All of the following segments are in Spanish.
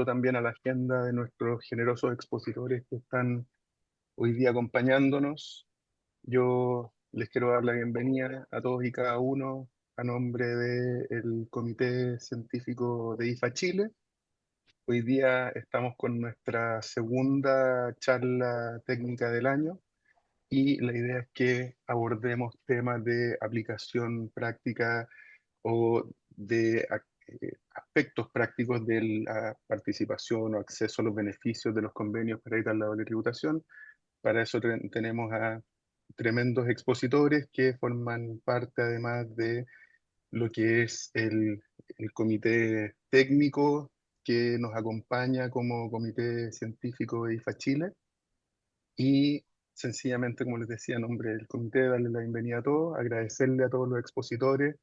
también a la agenda de nuestros generosos expositores que están hoy día acompañándonos. Yo les quiero dar la bienvenida a todos y cada uno a nombre del Comité Científico de IFA Chile. Hoy día estamos con nuestra segunda charla técnica del año y la idea es que abordemos temas de aplicación práctica o de aspectos prácticos de la participación o acceso a los beneficios de los convenios para evitar la doble tributación. Para eso tenemos a tremendos expositores que forman parte además de lo que es el comité técnico que nos acompaña como comité científico de IFA Chile. Y sencillamente, como les decía, en nombre del comité, darle la bienvenida a todos, agradecerle a todos los expositores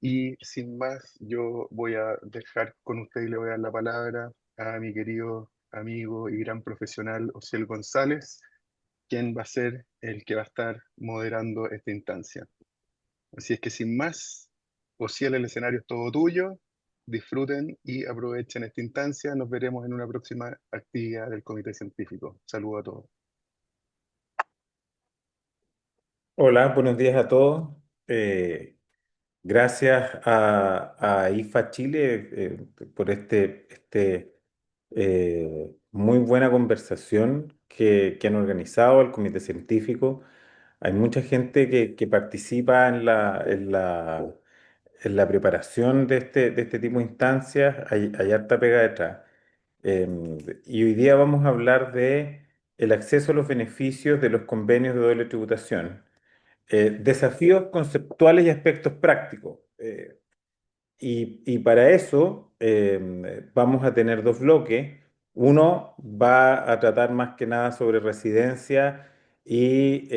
y sin más, yo voy a dejar con usted y le voy a dar la palabra a mi querido amigo y gran profesional Osiel González, quien va a ser el que va a estar moderando esta instancia. Así es que sin más, Osiel, el escenario es todo tuyo. Disfruten y aprovechen esta instancia. Nos veremos en una próxima actividad del Comité Científico. Saludos a todos. Hola, buenos días a todos. Gracias a IFA Chile por muy buena conversación que han organizado el Comité Científico. Hay mucha gente que participa en la preparación de este tipo de instancias. Hay harta pega detrás. Eh, y hoy día vamos a hablar de el acceso a los beneficios de los convenios de doble tributación. Desafíos conceptuales y aspectos prácticos. Y para eso vamos a tener dos bloques. Uno va a tratar más que nada sobre residencia y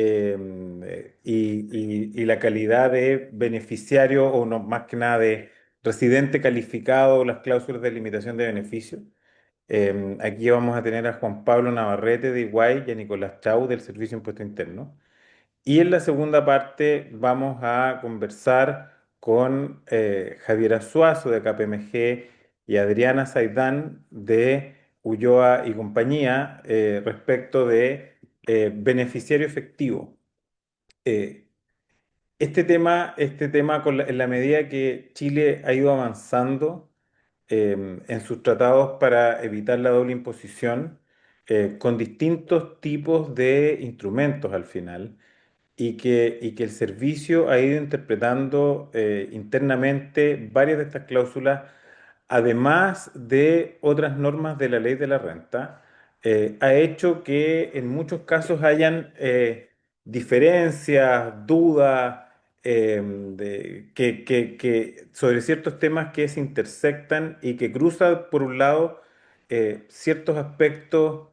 la calidad de beneficiario, o no, más que nada de residente calificado, las cláusulas de limitación de beneficios. Aquí vamos a tener a Juan Pablo Navarrete de Iguay y a Nicolás Chau del Servicio de Impuesto Interno. Y en la segunda parte vamos a conversar con Javiera Suazo de KPMG y Adriana Saidán de Ulloa y compañía respecto de beneficiario efectivo. Eh, este tema en la medida que Chile ha ido avanzando en sus tratados para evitar la doble imposición, con distintos tipos de instrumentos al final y que el servicio ha ido interpretando internamente varias de estas cláusulas, además de otras normas de la ley de la renta, ha hecho que en muchos casos hayan diferencias, dudas sobre ciertos temas que se intersectan y que cruzan, por un lado, ciertos aspectos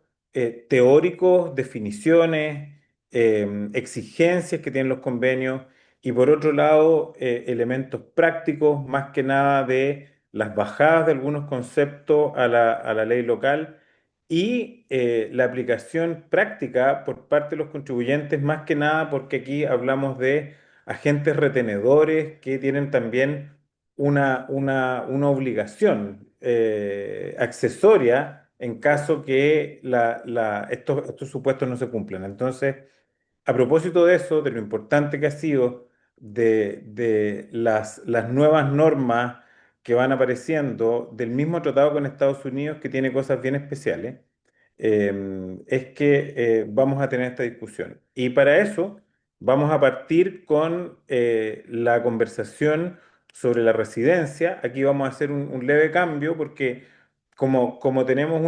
teóricos, definiciones, exigencias que tienen los convenios y por otro lado elementos prácticos, más que nada de las bajadas de algunos conceptos a la ley local y la aplicación práctica por parte de los contribuyentes, más que nada porque aquí hablamos de agentes retenedores que tienen también una obligación accesoria en caso que estos supuestos no se cumplan. Entonces, a propósito de eso, de lo importante que ha sido de las nuevas normas que van apareciendo del mismo tratado con Estados Unidos, que tiene cosas bien especiales, es que vamos a tener esta discusión. Y para eso vamos a partir con la conversación sobre la residencia. Aquí vamos a hacer un leve cambio porque como tenemos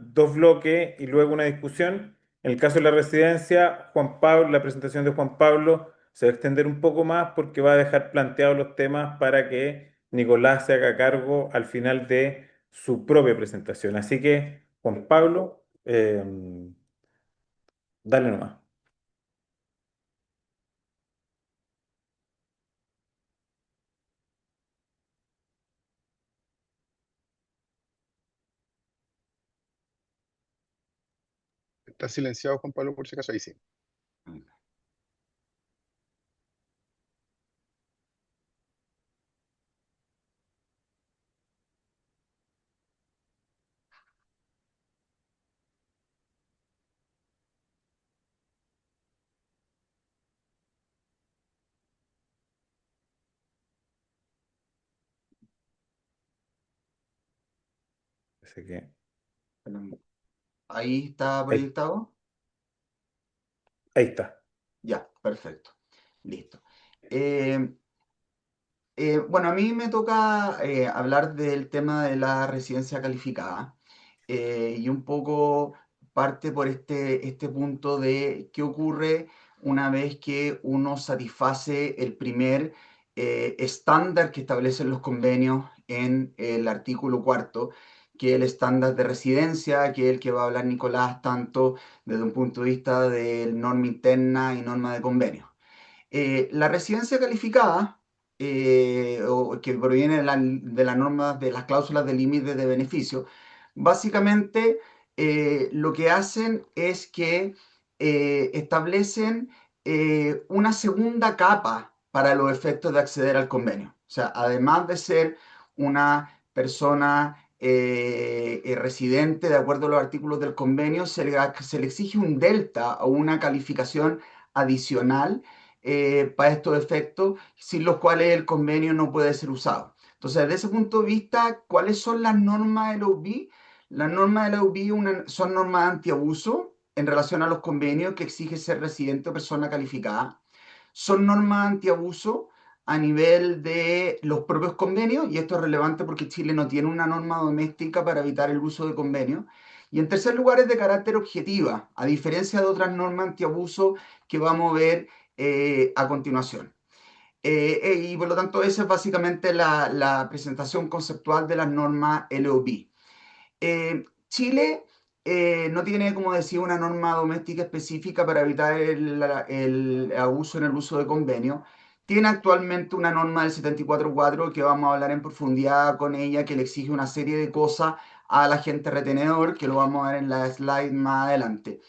dos bloques y luego una discusión, en el caso de la residencia, la presentación de Juan Pablo se va a extender un poco más porque va a dejar planteados los temas para que Nicolás se haga cargo al final de su propia presentación. Así que, Juan Pablo, dale nomás. ¿Está silenciado, Juan Pablo, por si acaso? Ahí sí. Así que Bueno, ahí está ahí, proyectado. ahí está. Ya, perfecto. Listo. Eh, bueno, a mí me toca hablar del tema de la residencia calificada y un poco parte por este punto de qué ocurre una vez que uno satisface el primer estándar que establecen los convenios en el artículo cuarto, que es el estándar de residencia, que es el que va a hablar Nicolás tanto desde un punto de vista de norma interna y norma de convenio. La residencia calificada, o que proviene de la norma de las cláusulas de límite de beneficio, básicamente lo que hacen es que establecen una segunda capa para los efectos de acceder al convenio. O sea, además de ser una persona residente de acuerdo a los artículos del convenio, se le exige un delta o una calificación adicional para estos efectos, sin los cuales el convenio no puede ser usado. Entonces, desde ese punto de vista, ¿cuáles son las normas de la UBI? Las normas de la UBI son normas antiabuso en relación a los convenios que exige ser residente o persona calificada. Son normas antiabuso a nivel de los propios convenios, y esto es relevante porque Chile no tiene una norma doméstica para evitar el uso de convenios. Y en tercer lugar es de carácter objetiva, a diferencia de otras normas antiabuso que vamos a ver a continuación. Y por lo tanto, esa es básicamente la presentación conceptual de las normas LOB. Chile no tiene, como decía, una norma doméstica específica para evitar el abuso en el uso de convenio. Tiene actualmente una norma del 74.4 que vamos a hablar en profundidad con ella, que le exige una serie de cosas al agente retenedor, que lo vamos a ver en la slide más adelante.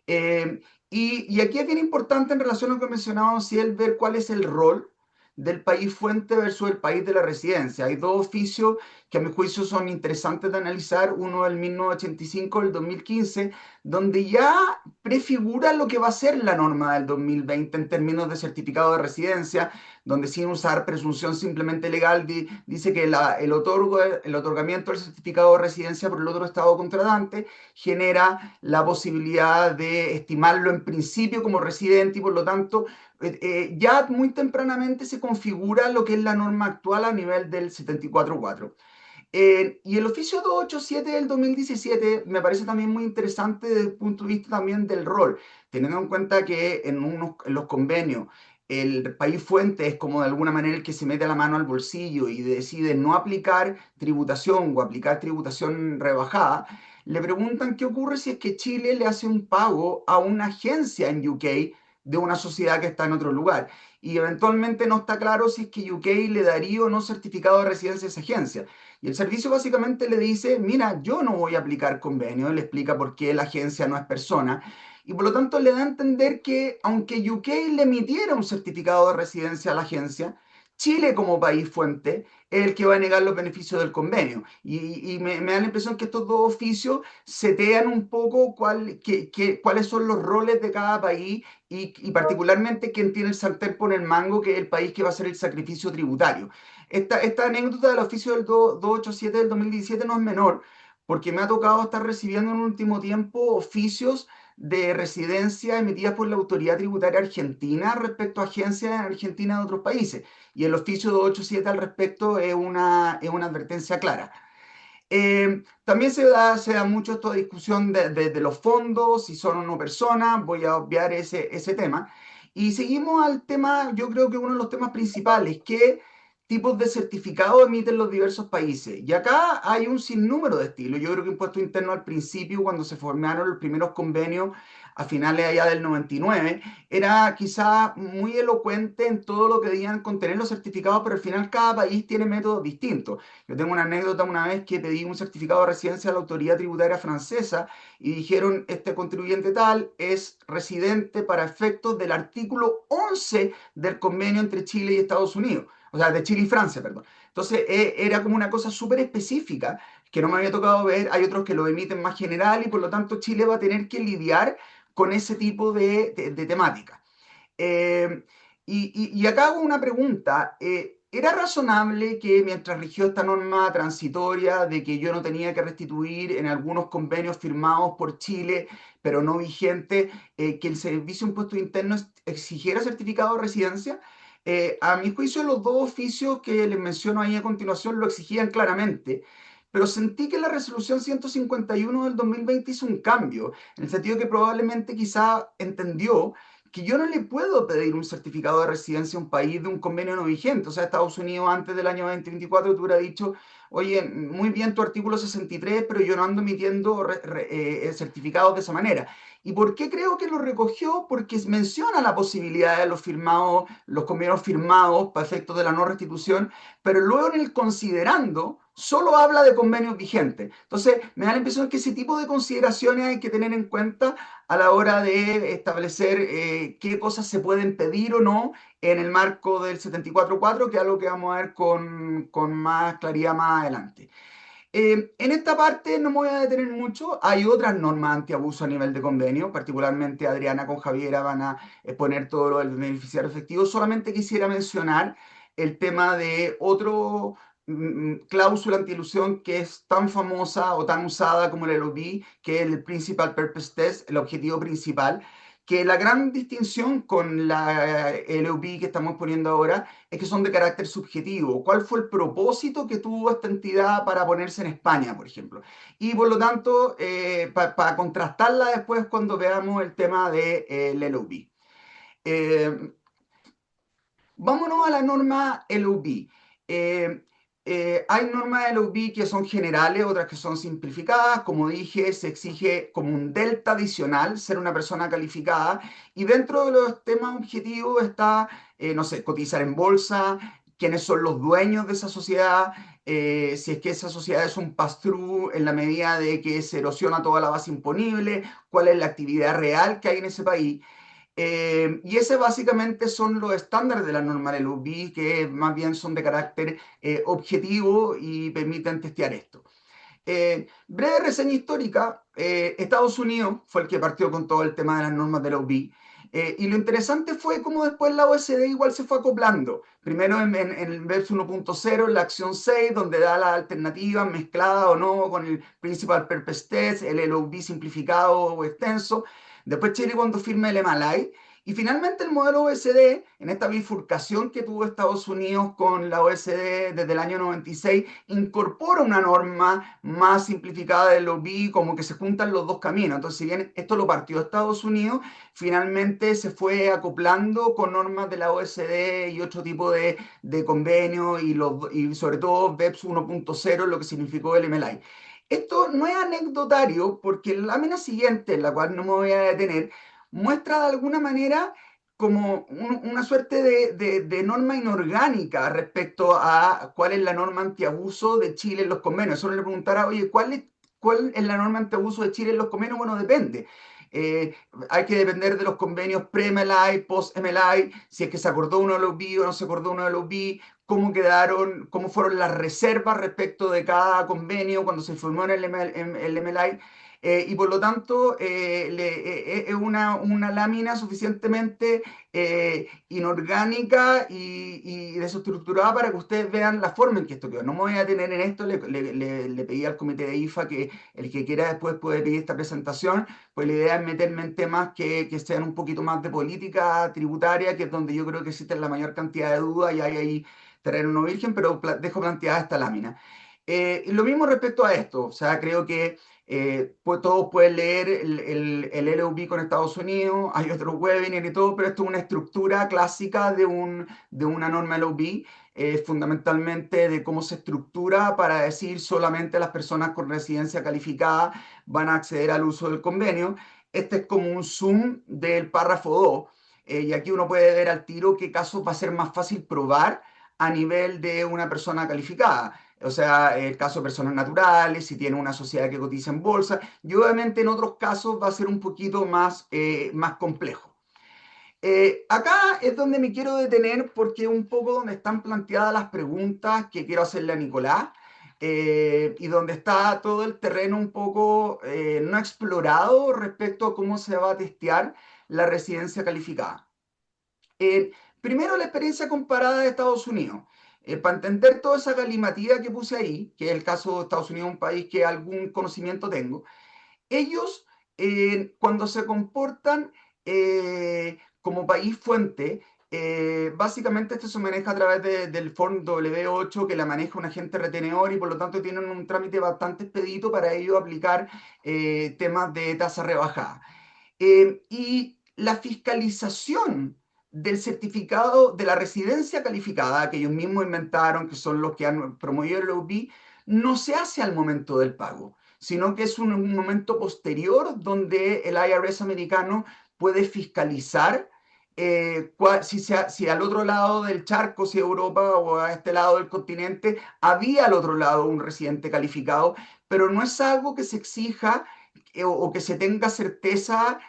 Eh, y aquí es bien importante en relación a lo que mencionábamos, si el ver cuál es el rol del país fuente versus el país de la residencia. Hay dos oficios que a mi juicio son interesantes de analizar, uno del 1985, el 2015, donde ya prefigura lo que va a ser la norma del 2020 en términos de certificado de residencia, donde sin usar presunción simplemente legal dice que el otorgamiento del certificado de residencia por el otro estado contratante genera la posibilidad de estimarlo en principio como residente y por lo tanto ya muy tempranamente se configura lo que es la norma actual a nivel del 74.4. Y el oficio 287 del 2017 me parece también muy interesante desde el punto de vista también del rol, teniendo en cuenta que en los convenios el país fuente es como de alguna manera el que se mete la mano al bolsillo y decide no aplicar tributación o aplicar tributación rebajada. Le preguntan qué ocurre si es que Chile le hace un pago a una agencia en UK de una sociedad que está en otro lugar. Y eventualmente no está claro si es que UK le daría o no certificado de residencia a esa agencia. Y el servicio básicamente le dice, mira, yo no voy a aplicar convenio, le explica por qué la agencia no es persona, y por lo tanto le da a entender que aunque UK le emitiera un certificado de residencia a la agencia, Chile como país fuente es el que va a negar los beneficios del convenio. Y me da la impresión que estos dos oficios setean un poco cuáles son los roles de cada país y particularmente quién tiene el sartén por el mango, que es el país que va a hacer el sacrificio tributario. Esta anécdota del oficio del 287 del 2017 no es menor, porque me ha tocado estar recibiendo en el último tiempo oficios de residencia emitidas por la Autoridad Tributaria Argentina respecto a agencias en Argentina de otros países. Y el oficio 287 al respecto es una advertencia clara. También se da mucho esta discusión de los fondos, si son o no personas, voy a obviar ese tema. Y seguimos al tema, yo creo que uno de los temas principales, ¿qué tipos de certificados emiten los diversos países? Y acá hay un sinnúmero de estilos. Yo creo que Impuesto Interno al principio, cuando se formaron los primeros convenios a finales allá del 99, era quizá muy elocuente en todo lo que debían contener los certificados, pero al final cada país tiene métodos distintos. Yo tengo una anécdota una vez que pedí un certificado de residencia a la autoridad tributaria francesa y dijeron, este contribuyente tal es residente para efectos del artículo 11 del convenio entre Chile y Estados Unidos, o sea, de Chile y Francia, perdón. Entonces, era como una cosa súper específica que no me había tocado ver. Hay otros que lo emiten más general y por lo tanto Chile va a tener que lidiar con ese tipo de temática. Eh, y acá hago una pregunta. era razonable que mientras rigió esta norma transitoria de que yo no tenía que restituir en algunos convenios firmados por Chile, pero no vigentes, que el Servicio de Impuestos Internos exigiera certificado de residencia. A mi juicio, los dos oficios que les menciono ahí a continuación lo exigían claramente, pero sentí que la resolución 151 del 2020 hizo un cambio, en el sentido que probablemente quizá entendió que yo no le puedo pedir un certificado de residencia a un país de un convenio no vigente. O sea, Estados Unidos antes del año 2024 te hubiera dicho, oye, muy bien tu artículo 63, pero yo no ando emitiendo certificados de esa manera. ¿Y por qué creo que lo recogió? Porque menciona la posibilidad de los firmados, los convenios firmados para efectos de la no restitución, pero luego en el considerando solo habla de convenios vigentes. Entonces, me da la impresión que ese tipo de consideraciones hay que tener en cuenta a la hora de establecer qué cosas se pueden pedir o no en el marco del 74.4, que es algo que vamos a ver con más claridad más adelante. En esta parte no me voy a detener mucho. Hay otras normas antiabuso a nivel de convenio, particularmente Adriana con Javiera van a exponer todo lo del beneficiario efectivo. Solamente quisiera mencionar el tema de otro cláusula antielusión que es tan famosa o tan usada como el LOB, que es el Principal Purpose Test, el objetivo principal, que la gran distinción con la LOB que estamos poniendo ahora es que son de carácter subjetivo. ¿Cuál fue el propósito que tuvo esta entidad para ponerse en España, por ejemplo? Y por lo tanto, para contrastarla después cuando veamos el tema del LOB. Eh, Vámonos a la norma LOB. Hay normas LOB que son generales, otras que son simplificadas. Como dije, se exige como un delta adicional ser una persona calificada. Y dentro de los temas objetivos está, no sé, cotizar en bolsa, quiénes son los dueños de esa sociedad, si es que esa sociedad es un pass-through en la medida de que se erosiona toda la base imponible, cuál es la actividad real que hay en ese país. Y ese básicamente son los estándares de la norma del UBI, que más bien son de carácter objetivo y permiten testear esto. Breve reseña histórica, Estados Unidos fue el que partió con todo el tema de las normas de la UBI. Y lo interesante fue cómo después la OSD igual se fue acoplando. Primero en el BEPS 1.0, en la acción 6, donde da las alternativas mezcladas o no con el Principal Purpose Test, el LOB simplificado o extenso. Después Chile cuando firma el MLI. Y finalmente el modelo OECD, en esta bifurcación que tuvo Estados Unidos con la OECD desde el año 96, incorpora una norma más simplificada del OBI, como que se juntan los dos caminos. Entonces, si bien esto lo partió Estados Unidos, finalmente se fue acoplando con normas de la OECD y otro tipo de convenios y sobre todo BEPS 1.0, lo que significó el MLI. Esto no es anecdotario porque la lámina siguiente, en la cual no me voy a detener, muestra de alguna manera como una suerte de norma inorgánica respecto a cuál es la norma antiabuso de Chile en los convenios. Solo le preguntara, oye, ¿cuál es la norma antiabuso de Chile en los convenios? Bueno, depende. Eh, Hay que depender de los convenios pre-MLI, post-MLI, si es que se acordó uno de los BI o no se acordó uno de los BI, cómo quedaron, cómo fueron las reservas respecto de cada convenio cuando se formó en el MLI. Y por lo tanto es una lámina suficientemente inorgánica y desestructurada para que ustedes vean la forma en que esto quedó. No me voy a detener en esto, le pedí al comité de IFA que el que quiera después puede pedir esta presentación, pues la idea es meterme en temas que sean un poquito más de política tributaria, que es donde yo creo que existe la mayor cantidad de dudas y hay ahí terreno no virgen, pero dejo planteada esta lámina. Lo mismo respecto a esto, o sea, creo que pues todos pueden leer el LOB con Estados Unidos, hay otros webinars y todo, pero esto es una estructura clásica de una norma LOB, fundamentalmente de cómo se estructura para decir solamente las personas con residencia calificada van a acceder al uso del convenio. Este es como un zoom del párrafo 2, y aquí uno puede ver al tiro qué casos va a ser más fácil probar a nivel de una persona calificada. O sea, el caso de personas naturales, si tiene una sociedad que cotiza en bolsa, y obviamente en otros casos va a ser un poquito más complejo. Acá es donde me quiero detener porque es un poco donde están planteadas las preguntas que quiero hacerle a Nicolás, y donde está todo el terreno un poco no explorado respecto a cómo se va a testear la residencia calificada. Primero, la experiencia comparada de Estados Unidos. Para entender toda esa galimatía que puse ahí, que es el caso de Estados Unidos, un país que algún conocimiento tengo, ellos cuando se comportan como país fuente, básicamente esto se maneja a través del Form W8 que la maneja un agente retenedor y por lo tanto tienen un trámite bastante expedito para ellos aplicar temas de tasa rebajada. Y la fiscalización del certificado de la residencia calificada, que ellos mismos inventaron, que son los que han promovido el OB, no se hace al momento del pago, sino que es un momento posterior donde el IRS americano puede fiscalizar si al otro lado del charco, si Europa o a este lado del continente, había al otro lado un residente calificado, pero no es algo que se exija o que se tenga certeza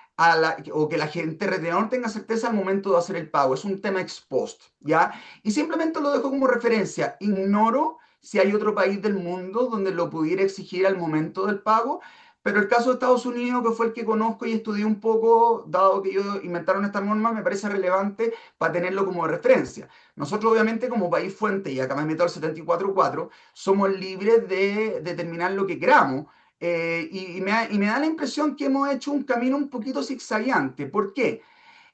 o que la gente retenedor tenga certeza al momento de hacer el pago. Es un tema ex post, ¿ya? Y simplemente lo dejo como referencia. Ignoro si hay otro país del mundo donde lo pudiera exigir al momento del pago, pero el caso de Estados Unidos, que fue el que conozco y estudié un poco, dado que ellos inventaron esta norma, me parece relevante para tenerlo como referencia. Nosotros, obviamente, como país fuente, y acá me meto al 74.4, somos libres de determinar lo que queramos. Y me da la impresión que hemos hecho un camino un poquito zigzagueante. ¿Por qué?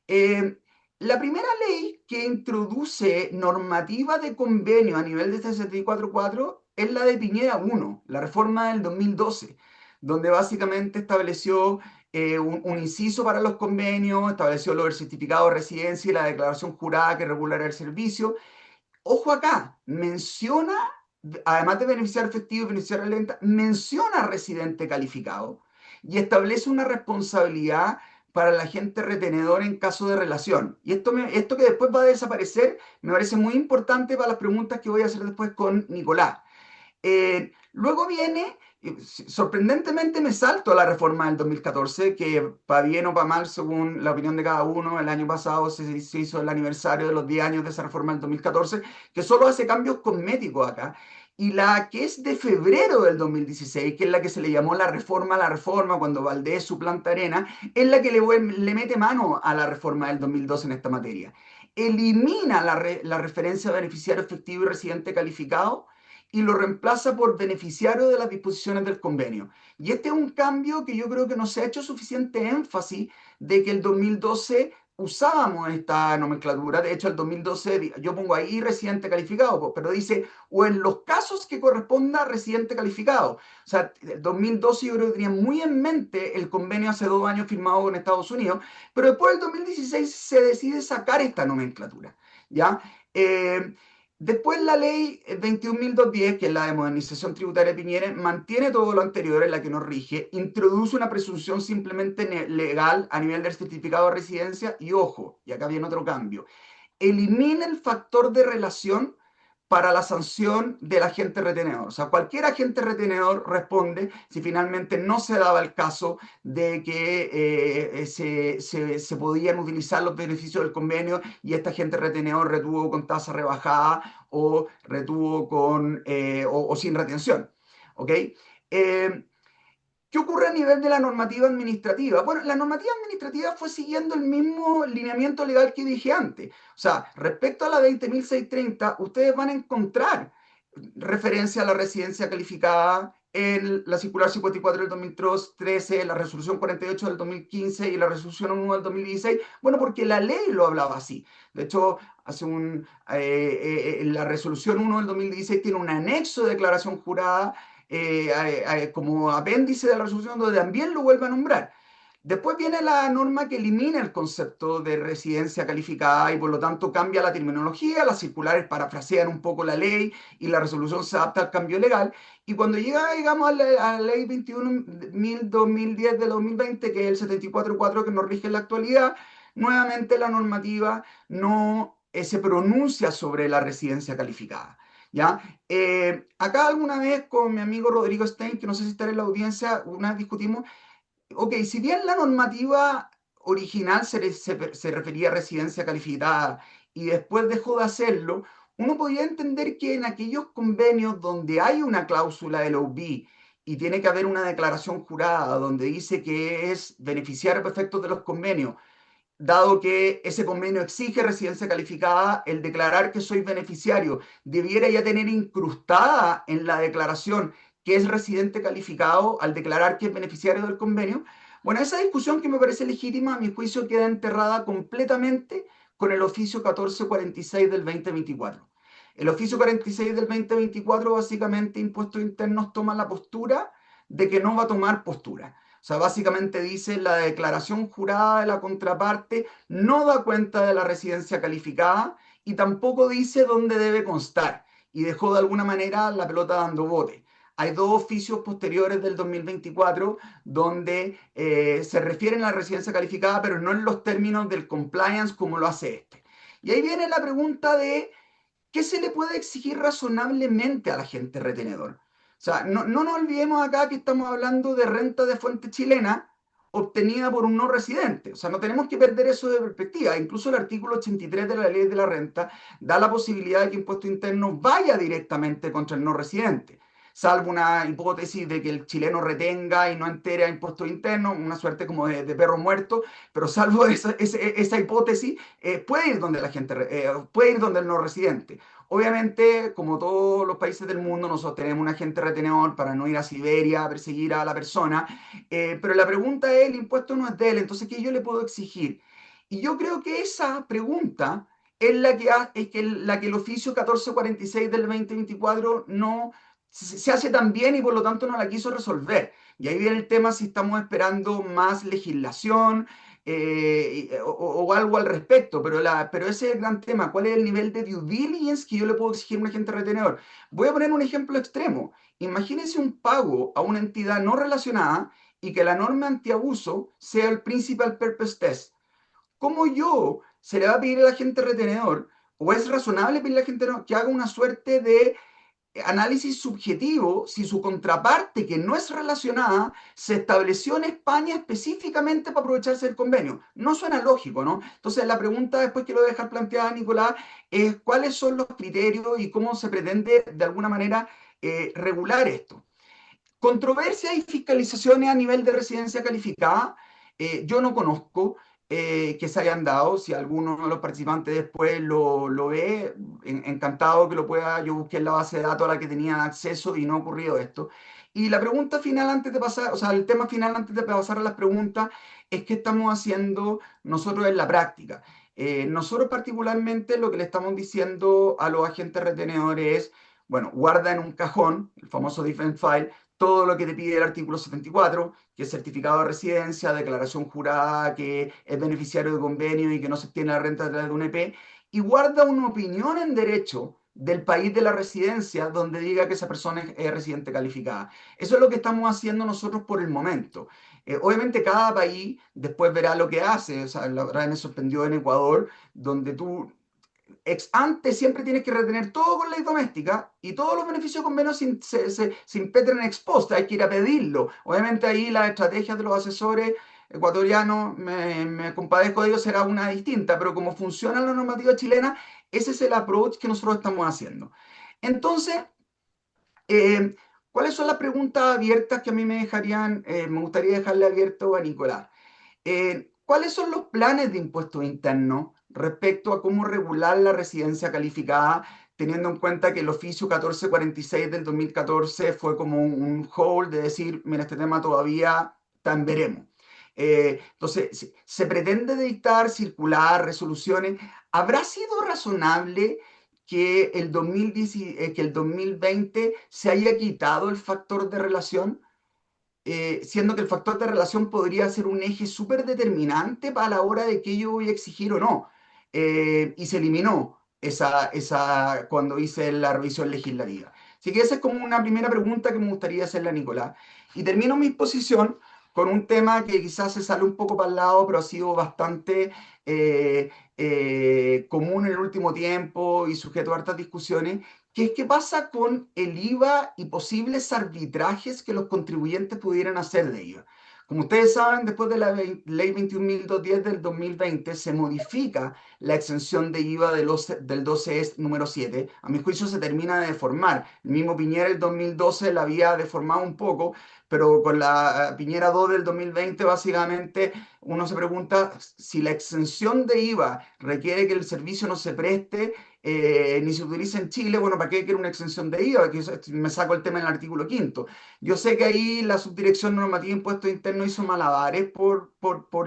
Eh, la primera ley que introduce normativa de convenio a nivel de este 64.4 es la de Piñera 1, la reforma del 2012, donde básicamente estableció un inciso para los convenios, estableció lo del certificado de residencia y la declaración jurada que regulará el servicio. Ojo acá, menciona, además de beneficiario efectivo y beneficiario lenta, menciona residente calificado y establece una responsabilidad para el agente retenedor en caso de relación. Y esto que después va a desaparecer me parece muy importante para las preguntas que voy a hacer después con Nicolás. Luego viene, sorprendentemente me salto a la reforma del 2014, que para bien o para mal, según la opinión de cada uno, el año pasado se hizo el aniversario de los 10 años de esa reforma del 2014, que solo hace cambios cosméticos acá. Y la que es de febrero del 2016, que es la que se le llamó la reforma a la reforma, cuando Valdés suplanta Arena, es la que le mete mano a la reforma del 2012 en esta materia. Elimina la referencia a beneficiario efectivo y residente calificado y lo reemplaza por beneficiario de las disposiciones del convenio. Y este es un cambio que yo creo que no se ha hecho suficiente énfasis de que el 2012 usábamos esta nomenclatura. De hecho, el 2012, yo pongo ahí residente calificado, pero dice, o en los casos que corresponda residente calificado. O sea, el 2012 yo creo que tenía muy en mente el convenio hace 2 años firmado con Estados Unidos, pero después del 2016 se decide sacar esta nomenclatura, ¿ya? Después la ley 21.210, que es la de modernización tributaria de Piñera, mantiene todo lo anterior en la que nos rige, introduce una presunción simplemente legal a nivel del certificado de residencia y ojo, y acá viene otro cambio, elimina el factor de relación para la sanción del agente retenedor. O sea, cualquier agente retenedor responde si finalmente no se daba el caso de que se podían utilizar los beneficios del convenio y este agente retenedor retuvo con tasa rebajada o retuvo o sin retención. ¿Ok? ¿Qué ocurre a nivel de la normativa administrativa? Bueno, la normativa administrativa fue siguiendo el mismo lineamiento legal que dije antes. O sea, respecto a la 20.630, ustedes van a encontrar referencia a la residencia calificada en la circular 54 del 2013, la resolución 48 del 2015 y la resolución 1 del 2016. Bueno, porque la ley lo hablaba así. De hecho, la resolución 1 del 2016 tiene un anexo de declaración jurada como apéndice de la resolución donde también lo vuelve a nombrar. Después viene la norma que elimina el concepto de residencia calificada y por lo tanto cambia la terminología, las circulares parafrasean un poco la ley y la resolución se adapta al cambio legal. Y cuando llega, digamos, a la ley 21.2010 de 2020, que es el 74.4 que nos rige en la actualidad, nuevamente la normativa no se pronuncia sobre la residencia calificada. ¿Ya? Acá alguna vez con mi amigo Rodrigo Stein, que no sé si estará en la audiencia, una vez discutimos, ok, si bien la normativa original se refería a residencia calificada y después dejó de hacerlo, uno podría entender que en aquellos convenios donde hay una cláusula del OB y tiene que haber una declaración jurada donde dice que es beneficiario a efectos de los convenios, dado que ese convenio exige residencia calificada, el declarar que soy beneficiario debiera ya tener incrustada en la declaración que es residente calificado al declarar que es beneficiario del convenio. Bueno, esa discusión que me parece legítima, a mi juicio, queda enterrada completamente con el oficio 1446 del 2024. El oficio 46 del 2024, básicamente, Impuestos Internos toma la postura de que no va a tomar postura. O sea, básicamente dice la declaración jurada de la contraparte no da cuenta de la residencia calificada y tampoco dice dónde debe constar. Y dejó de alguna manera la pelota dando bote. Hay dos oficios posteriores del 2024 donde se refieren a la residencia calificada, pero no en los términos del compliance como lo hace este. Y ahí viene la pregunta de ¿qué se le puede exigir razonablemente al agente retenedor? O sea, no nos olvidemos acá que estamos hablando de renta de fuente chilena obtenida por un no residente. O sea, no tenemos que perder eso de perspectiva. Incluso el artículo 83 de la ley de la renta da la posibilidad de que impuesto interno vaya directamente contra el no residente, salvo una hipótesis de que el chileno retenga y no entere a impuestos internos, una suerte como de perro muerto, pero salvo esa hipótesis, puede ir donde la gente, puede ir donde el no residente. Obviamente, como todos los países del mundo, nosotros tenemos un agente retenedor para no ir a Siberia a perseguir a la persona, pero la pregunta es, el impuesto no es de él, entonces, ¿qué yo le puedo exigir? Y yo creo que esa pregunta es la que el oficio 1446 del 2024 no se hace tan bien y por lo tanto no la quiso resolver. Y ahí viene el tema si estamos esperando más legislación o algo al respecto, pero ese es el gran tema. ¿Cuál es el nivel de due diligence que yo le puedo exigir a un agente retenedor? Voy a poner un ejemplo extremo. Imagínense un pago a una entidad no relacionada y que la norma antiabuso sea el principal purpose test. ¿Cómo yo se le va a pedir al agente retenedor, o es razonable pedirle al agente retenedor que haga una suerte de análisis subjetivo si su contraparte que no es relacionada se estableció en España específicamente para aprovecharse del convenio? No suena lógico, ¿no? Entonces la pregunta después que lo dejar planteada Nicolás es cuáles son los criterios y cómo se pretende de alguna manera regular esto. Controversias y fiscalizaciones a nivel de residencia calificada, yo no conozco que se hayan dado. Si alguno de los participantes después lo ve, encantado que lo pueda. Yo busqué en la base de datos a la que tenía acceso y no ha ocurrido esto. Y la pregunta final antes de pasar, o sea, el tema final antes de pasar a las preguntas es qué estamos haciendo nosotros en la práctica. Nosotros particularmente lo que le estamos diciendo a los agentes retenedores es, bueno, guarda en un cajón, el famoso defense file, todo lo que te pide el artículo 74, que es certificado de residencia, declaración jurada, que es beneficiario de convenio y que no se obtiene la renta a través de un EP, y guarda una opinión en derecho del país de la residencia donde diga que esa persona es residente calificada. Eso es lo que estamos haciendo nosotros por el momento. Obviamente cada país después verá lo que hace. O sea, la verdad me sorprendió en Ecuador, donde tú ex ante siempre tienes que retener todo con ley doméstica y todos los beneficios de convenio se impetran ex post, hay que ir a pedirlo. Obviamente ahí las estrategias de los asesores ecuatorianos, me compadezco de ellos, será una distinta, pero como funciona la normativa chilena, ese es el approach que nosotros estamos haciendo. Entonces, eh, ¿cuáles son las preguntas abiertas que a mí me gustaría dejarle abierto a Nicolás? ¿Cuáles son los planes de impuestos internos respecto a cómo regular la residencia calificada, teniendo en cuenta que el oficio 1446 del 2014 fue como un hold de decir, mira, este tema todavía está en veremos? Entonces, se pretende dictar, circular, resoluciones. ¿Habrá sido razonable que que el 2020 se haya quitado el factor de relación? Siendo que el factor de relación podría ser un eje súper determinante para la hora de que yo voy a exigir o no. Y se eliminó cuando hice la revisión legislativa. Así que esa es como una primera pregunta que me gustaría hacerle a Nicolás. Y termino mi exposición con un tema que quizás se sale un poco para el lado, pero ha sido bastante común en el último tiempo y sujeto a hartas discusiones, que es qué pasa con el IVA y posibles arbitrajes que los contribuyentes pudieran hacer de IVA. Como ustedes saben, después de la ley 21.210 del 2020 se modifica la exención de IVA del 12E número 7. A mi juicio se termina de deformar. El mismo Piñera el 2012 la había deformado un poco, pero con la Piñera 2 del 2020 básicamente uno se pregunta si la exención de IVA requiere que el servicio no se preste ni se utilice en Chile, bueno, ¿para qué quiero una exención de IVA? Me saco el tema en el artículo quinto. Yo sé que ahí la Subdirección Normativa de Impuestos Internos hizo malabares por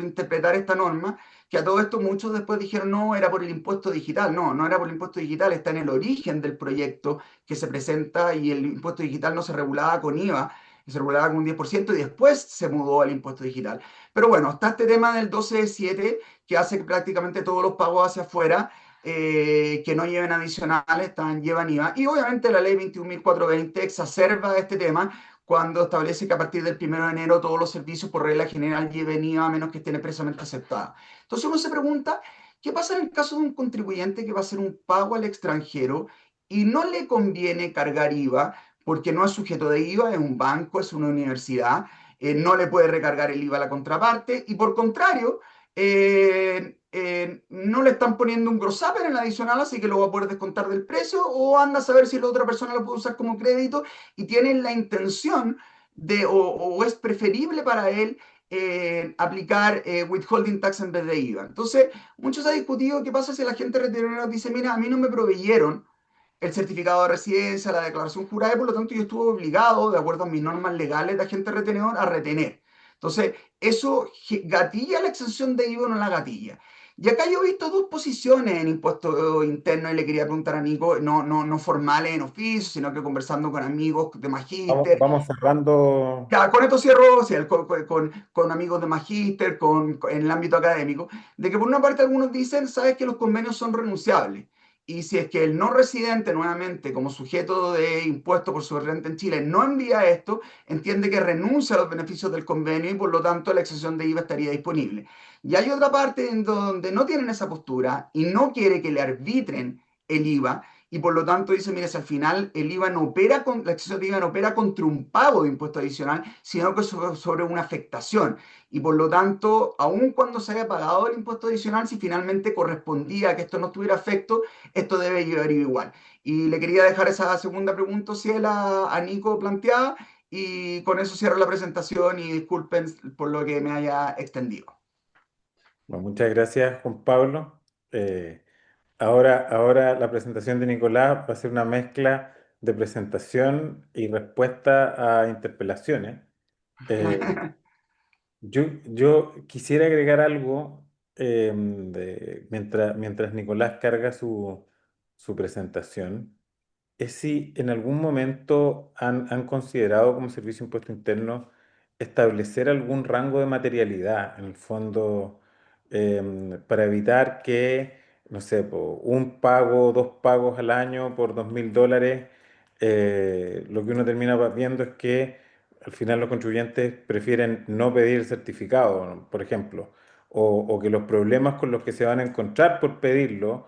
interpretar esta norma, que a todo esto muchos después dijeron, no, era por el impuesto digital. No, no era por el impuesto digital, está en el origen del proyecto que se presenta y el impuesto digital no se regulaba con IVA, se regulaba con un 10% y después se mudó al impuesto digital. Pero bueno, está este tema del 12.7 que hace que prácticamente todos los pagos hacia afuera que no lleven adicionales, llevan IVA. Y obviamente la ley 21.420 exacerba este tema cuando establece que a partir del 1 de enero todos los servicios por regla general lleven IVA a menos que estén expresamente aceptados. Entonces uno se pregunta, ¿qué pasa en el caso de un contribuyente que va a hacer un pago al extranjero y no le conviene cargar IVA porque no es sujeto de IVA, es un banco, es una universidad, no le puede recargar el IVA a la contraparte y por contrario, no le están poniendo un grossaper en la adicional, así que lo va a poder descontar del precio, o anda a saber si la otra persona lo puede usar como crédito y tiene la intención o es preferible para él aplicar withholding tax en vez de IVA. Entonces, muchos se ha discutido qué pasa si la gente retenedora dice, mira, a mí no me proveyeron el certificado de residencia, la declaración jurada, y por lo tanto yo estuve obligado, de acuerdo a mis normas legales de agente retenedor, a retener. Entonces, eso gatilla la exención de IVA o no la gatilla. Y acá yo he visto dos posiciones en impuesto interno y le quería preguntar a Nico, no formales en oficio, sino que conversando con amigos de magíster. Vamos cerrando. Ya, con esto cierro, o sea, con amigos de magíster, en el ámbito académico, de que por una parte algunos dicen, sabes que los convenios son renunciables. Y si es que el no residente, nuevamente, como sujeto de impuesto por su renta en Chile, no envía esto, entiende que renuncia a los beneficios del convenio y por lo tanto la exención de IVA estaría disponible. Y hay otra parte en donde no tienen esa postura y no quiere que le arbitren el IVA, y por lo tanto dice, mire, si al final el IVA no opera la exención de IVA no opera contra un pago de impuesto adicional, sino que sobre una afectación. Y por lo tanto, aun cuando se haya pagado el impuesto adicional, si finalmente correspondía a que esto no tuviera efecto, esto debe llevar igual. Y le quería dejar esa segunda pregunta, si él a Nico planteada, y con eso cierro la presentación y disculpen por lo que me haya extendido. Bueno, muchas gracias, Juan Pablo. Eh, ahora la presentación de Nicolás va a ser una mezcla de presentación y respuesta a interpelaciones. Eh, yo quisiera agregar algo mientras Nicolás carga su presentación. Es si en algún momento han considerado como Servicio de Impuesto Interno establecer algún rango de materialidad, en el fondo, para evitar que, no sé, un pago, dos pagos al año por $2.000, lo que uno termina viendo es que al final los contribuyentes prefieren no pedir certificado, ¿no? Por ejemplo, o que los problemas con los que se van a encontrar por pedirlo,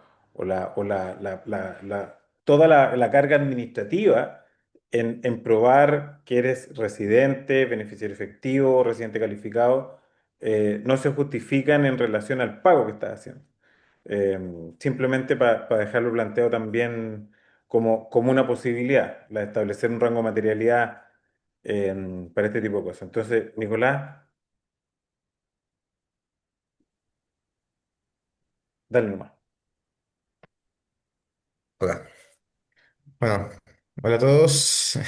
toda la carga administrativa en probar que eres residente, beneficiario efectivo, residente calificado, no se justifican en relación al pago que estás haciendo. Eh, Simplemente para dejarlo planteado también como una posibilidad, la de establecer un rango de materialidad para este tipo de cosas. Entonces, Nicolás, dale nomás. Hola. Bueno, hola a todos.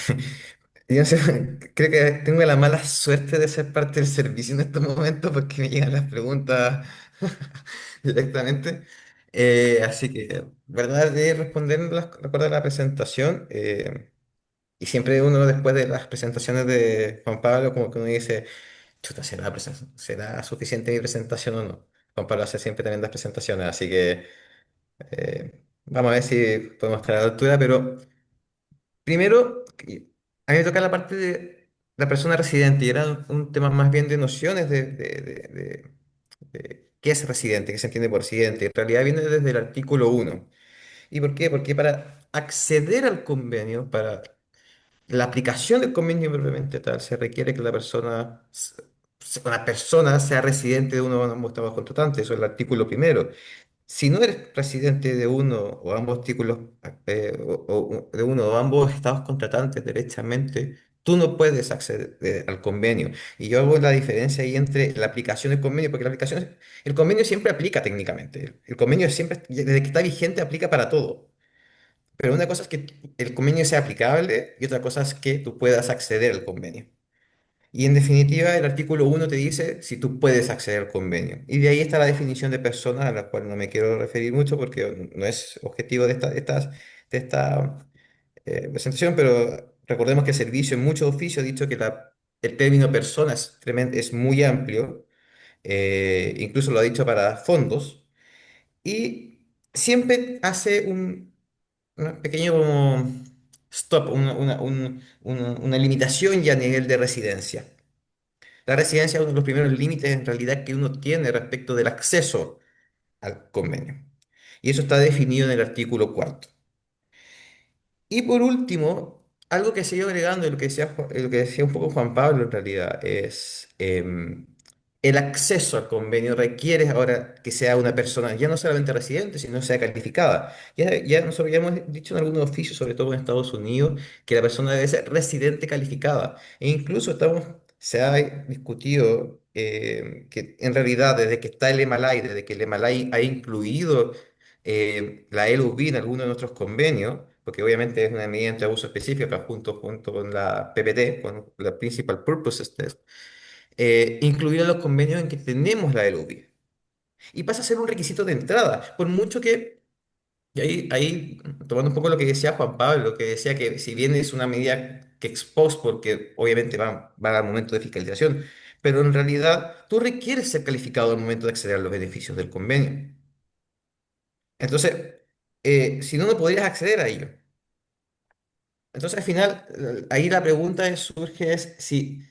Yo no sé, creo que tengo la mala suerte de ser parte del servicio en estos momentos porque me llegan las preguntas directamente. Así que, verdad, de responder recuerdo la presentación. Y siempre uno después de las presentaciones de Juan Pablo, como que uno dice, chuta, ¿será suficiente mi presentación o no? Juan Pablo hace siempre tremendas presentaciones, así que vamos a ver si podemos estar a la altura, pero... Primero, a mí me toca la parte de la persona residente y era un tema más bien de nociones de qué es residente, qué se entiende por residente. En realidad viene desde el artículo 1. ¿Y por qué? Porque para acceder al convenio, para la aplicación del convenio propiamente tal, se requiere que una persona sea residente de uno o ambos estados contratantes. Eso es el artículo primero. Si no eres residente de uno o ambos títulos, de uno o ambos estados contratantes derechamente, tú no puedes acceder al convenio. Y yo hago la diferencia ahí entre la aplicación del convenio, porque el convenio siempre aplica técnicamente. El convenio siempre, desde que está vigente, aplica para todo. Pero una cosa es que el convenio sea aplicable y otra cosa es que tú puedas acceder al convenio. Y en definitiva, el artículo 1 te dice si tú puedes acceder al convenio. Y de ahí está la definición de persona, a la cual no me quiero referir mucho porque no es objetivo de esta presentación, pero recordemos que servicio en muchos oficios ha dicho que el término persona es muy amplio, incluso lo ha dicho para fondos, y siempre hace un pequeño como stop, una limitación ya a nivel de residencia. La residencia es uno de los primeros límites en realidad que uno tiene respecto del acceso al convenio. Y eso está definido en el artículo cuarto. Y por último, algo que se ha ido agregando, y lo que decía un poco Juan Pablo en realidad, es el acceso al convenio requiere ahora que sea una persona ya no solamente residente, sino sea calificada. Ya nosotros ya hemos dicho en algunos oficios, sobre todo en Estados Unidos, que la persona debe ser residente calificada. E incluso se ha discutido que en realidad desde que está el EMALAI, desde que el EMALAI ha incluido la LUB en alguno de nuestros convenios, porque obviamente es una medida de uso específica junto con la PPT, con la Principal Purposes Test, incluido en los convenios en que tenemos la LUB. Y pasa a ser un requisito de entrada, por mucho que, y ahí tomando un poco lo que decía Juan Pablo, que decía que si bien es una medida que ex post, porque obviamente va al momento de fiscalización, pero en realidad tú requieres ser calificado al momento de acceder a los beneficios del convenio. Entonces, si no, no podrías acceder a ello. Entonces, al final, ahí la pregunta surge es si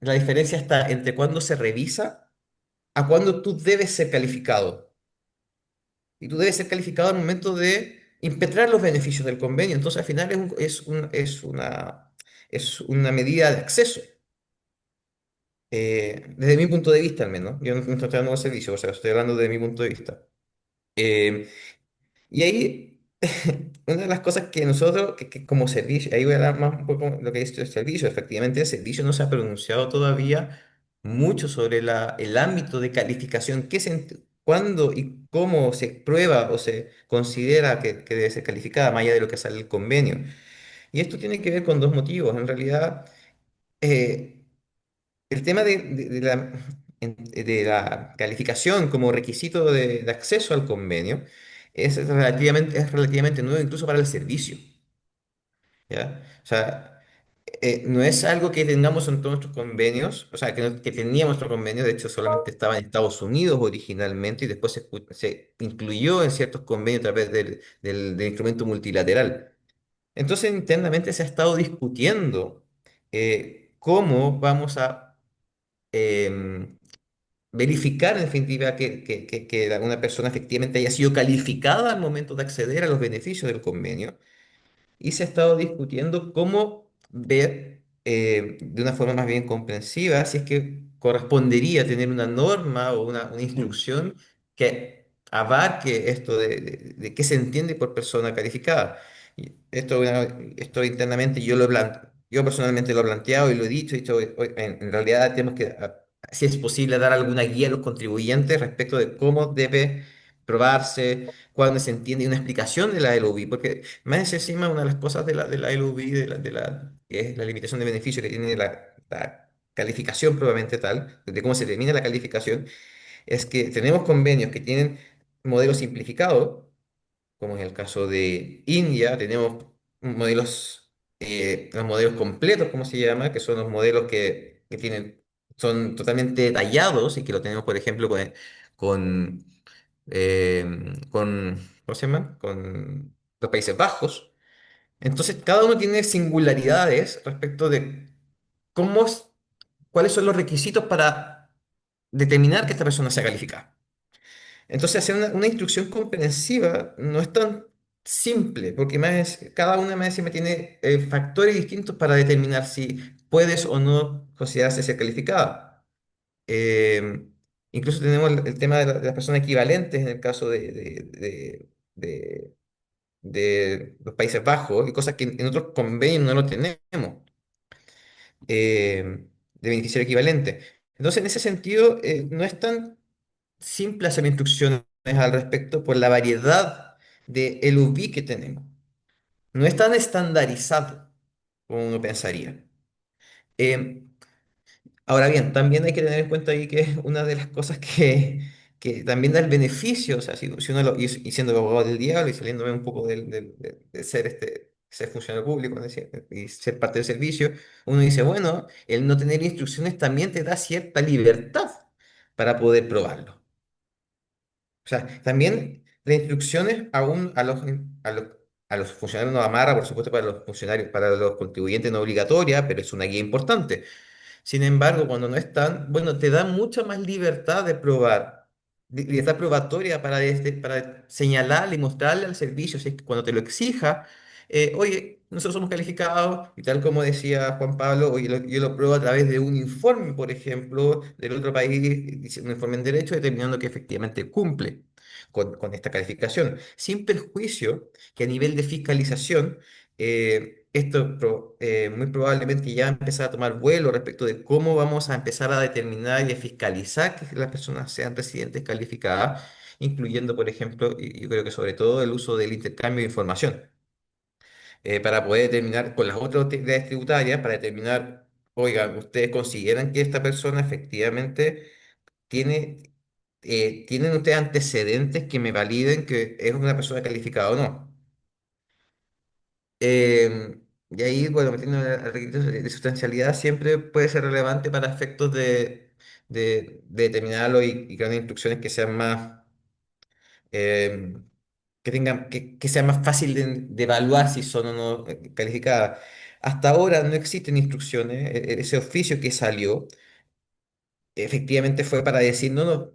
la diferencia está entre cuándo se revisa a cuándo tú debes ser calificado. Y tú debes ser calificado al momento de impetrar los beneficios del convenio. Entonces, al final es una medida de acceso. Desde mi punto de vista, al menos. Yo no estoy hablando del servicio, o sea, estoy hablando de mi punto de vista. Eh, Y ahí, una de las cosas que nosotros, que como servicio, ahí voy a hablar más un poco de lo que es el servicio. Efectivamente, el servicio no se ha pronunciado todavía mucho sobre el ámbito de calificación, cuándo y cómo se prueba o se considera que debe ser calificada, más allá de lo que sale el convenio. Y esto tiene que ver con dos motivos. En realidad, eh, el tema de la calificación como requisito de acceso al convenio es relativamente nuevo incluso para el servicio, ¿ya? O sea, no es algo que tengamos en todos nuestros convenios, o sea, que teníamos nuestro convenio, de hecho solamente estaba en Estados Unidos originalmente y después se incluyó en ciertos convenios a través del instrumento multilateral. Entonces, internamente se ha estado discutiendo cómo vamos a em, verificar en definitiva que una persona efectivamente haya sido calificada al momento de acceder a los beneficios del convenio y se ha estado discutiendo cómo ver de una forma más bien comprensiva si es que correspondería tener una norma o una instrucción que abarque esto de qué se entiende por persona calificada. Y esto internamente yo personalmente lo he planteado y lo he dicho, "Oye, en realidad tenemos que, si es posible, dar alguna guía a los contribuyentes respecto de cómo debe probarse, cuándo se entiende y una explicación de la LOB, porque más encima, una de las cosas de la LUB, que es la limitación de beneficio que tiene la calificación probablemente tal, de cómo se determina la calificación, es que tenemos convenios que tienen modelos simplificados, como en el caso de India, tenemos los modelos completos, como se llama, que son los modelos son totalmente detallados y que lo tenemos, por ejemplo, con, eh, ¿cómo se llama? Con los Países Bajos. Entonces, cada uno tiene singularidades respecto de cómo, es- cuáles son los requisitos para determinar que esta persona sea calificada. Entonces, hacer una instrucción comprensiva no es tan simple, porque cada una más encima tiene factores distintos para determinar si puedes o no considerarse ser calificada. Eh, Incluso tenemos el tema de las personas equivalentes en el caso de los Países Bajos y cosas que en otros convenios no lo tenemos, de beneficiario equivalente. Entonces, en ese sentido, no es tan simple hacer instrucciones al respecto por la variedad de LUB que tenemos. No es tan estandarizado como uno pensaría. Eh, Ahora bien, también hay que tener en cuenta ahí que una de las cosas que también da el beneficio, o sea, si uno y siendo abogado del diablo y saliéndome un poco de ser ser funcionario público, ¿no? Y ser parte del servicio, uno dice, bueno, el no tener instrucciones también te da cierta libertad para poder probarlo. O sea, también las instrucciones aún a los funcionarios no amarra, por supuesto, para los funcionarios, para los contribuyentes no obligatoria, pero es una guía importante. Sin embargo, cuando no están, bueno, te da mucha más libertad de probar, libertad probatoria para señalarle y mostrarle al servicio, si es que cuando te lo exija, oye, nosotros somos calificados, y tal como decía Juan Pablo, oye, yo lo pruebo a través de un informe, por ejemplo, del otro país, dice un informe en derecho, determinando que efectivamente cumple con esta calificación, sin perjuicio que a nivel de fiscalización, muy probablemente ya va a empezar a tomar vuelo respecto de cómo vamos a empezar a determinar y a fiscalizar que las personas sean residentes calificadas, incluyendo, por ejemplo, y yo creo que sobre todo el uso del intercambio de información, para poder determinar con las otras autoridades tributarias, para determinar, oigan, ustedes consideran que esta persona efectivamente tiene, tienen ustedes antecedentes que me validen que es una persona calificada o no. Y ahí, bueno, metiendo el requisito de sustancialidad siempre puede ser relevante para efectos de determinarlo y crear instrucciones que sean más, em, que sea más fácil de evaluar si son o no calificadas. Hasta ahora no existen instrucciones. Ese oficio que salió efectivamente fue para decir, no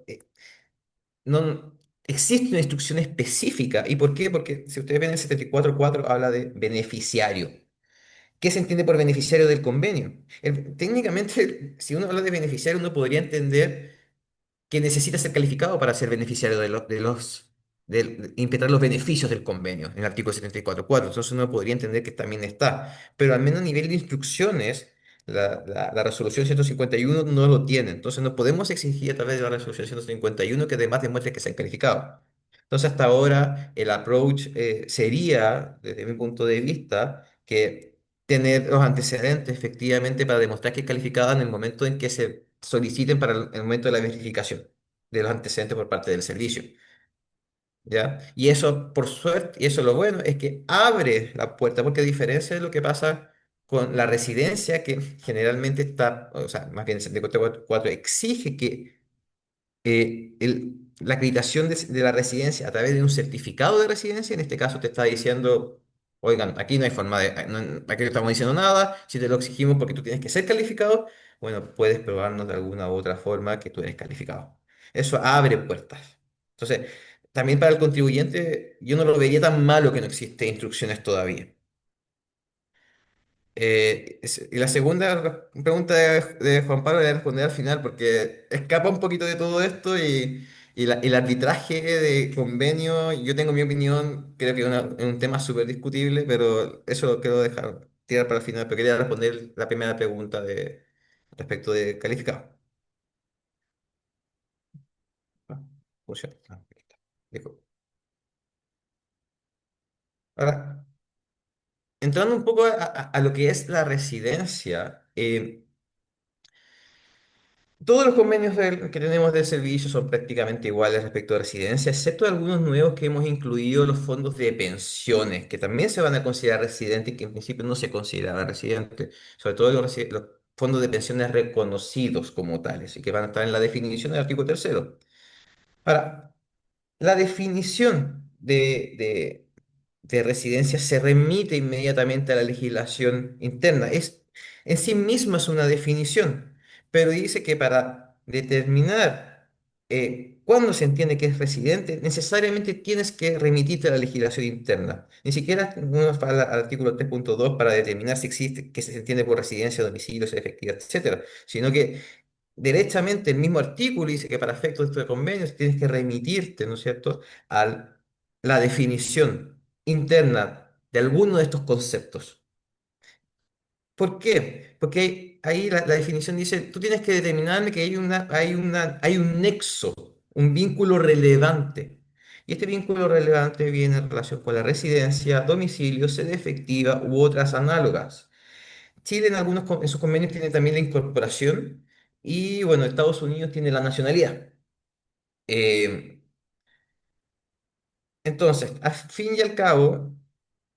existe una instrucción específica. ¿Y por qué? Porque si ustedes ven el 74.4 habla de beneficiario. ¿Qué se entiende por beneficiario del convenio? Técnicamente, si uno habla de beneficiario, uno podría entender que necesita ser calificado para ser beneficiario de implementar los beneficios del convenio, en el artículo 74.4. Entonces uno podría entender que también está. Pero al menos a nivel de instrucciones, la resolución 151 no lo tiene. Entonces no podemos exigir a través de la resolución 151 que además demuestre que se han calificado. Entonces hasta ahora el approach sería, desde mi punto de vista, que tener los antecedentes efectivamente para demostrar que es calificada en el momento en que se soliciten para el momento de la verificación de los antecedentes por parte del servicio, ¿ya? Y eso, por suerte, y eso lo bueno, es que abre la puerta, porque a diferencia de lo que pasa con la residencia, que generalmente está, o sea, más bien el 74.4 exige que la acreditación de la residencia a través de un certificado de residencia, en este caso te está diciendo, oigan, aquí no hay forma aquí no estamos diciendo nada, si te lo exigimos porque tú tienes que ser calificado, bueno, puedes probarnos de alguna u otra forma que tú eres calificado. Eso abre puertas. Entonces, también para el contribuyente, yo no lo vería tan malo que no existe instrucciones todavía. Y la segunda pregunta de Juan Pablo la voy a responder al final porque escapa un poquito de todo esto y el arbitraje de convenio, yo tengo mi opinión, creo que es un tema súper discutible, pero eso lo quiero dejar tirar para el final, pero quería responder la primera pregunta respecto de calificado. Ah, funciona. Ahí está. Dijo. Ahora, entrando un poco a lo que es la residencia, todos los convenios que tenemos del servicio son prácticamente iguales respecto a residencia, excepto algunos nuevos que hemos incluido los fondos de pensiones, que también se van a considerar residentes y que en principio no se consideraban residentes, sobre todo los fondos de pensiones reconocidos como tales y que van a estar en la definición del artículo tercero. Ahora, la definición de residencia se remite inmediatamente a la legislación interna. En sí misma es una definición, pero dice que para determinar cuándo se entiende que es residente, necesariamente tienes que remitirte a la legislación interna. Ni siquiera uno va al artículo 3.2 para determinar si existe, qué se entiende por residencia, domicilio, sede efectiva, etcétera, sino que derechamente el mismo artículo dice que para efectos de estos convenios tienes que remitirte, ¿no es cierto?, a la definición interna de alguno de estos conceptos. ¿Por qué? Porque ahí la definición dice, tú tienes que determinar que hay un nexo, un vínculo relevante. Y este vínculo relevante viene en relación con la residencia, domicilio, sede efectiva u otras análogas. Chile en sus convenios tiene también la incorporación y bueno, Estados Unidos tiene la nacionalidad. Eh, entonces, al fin y al cabo,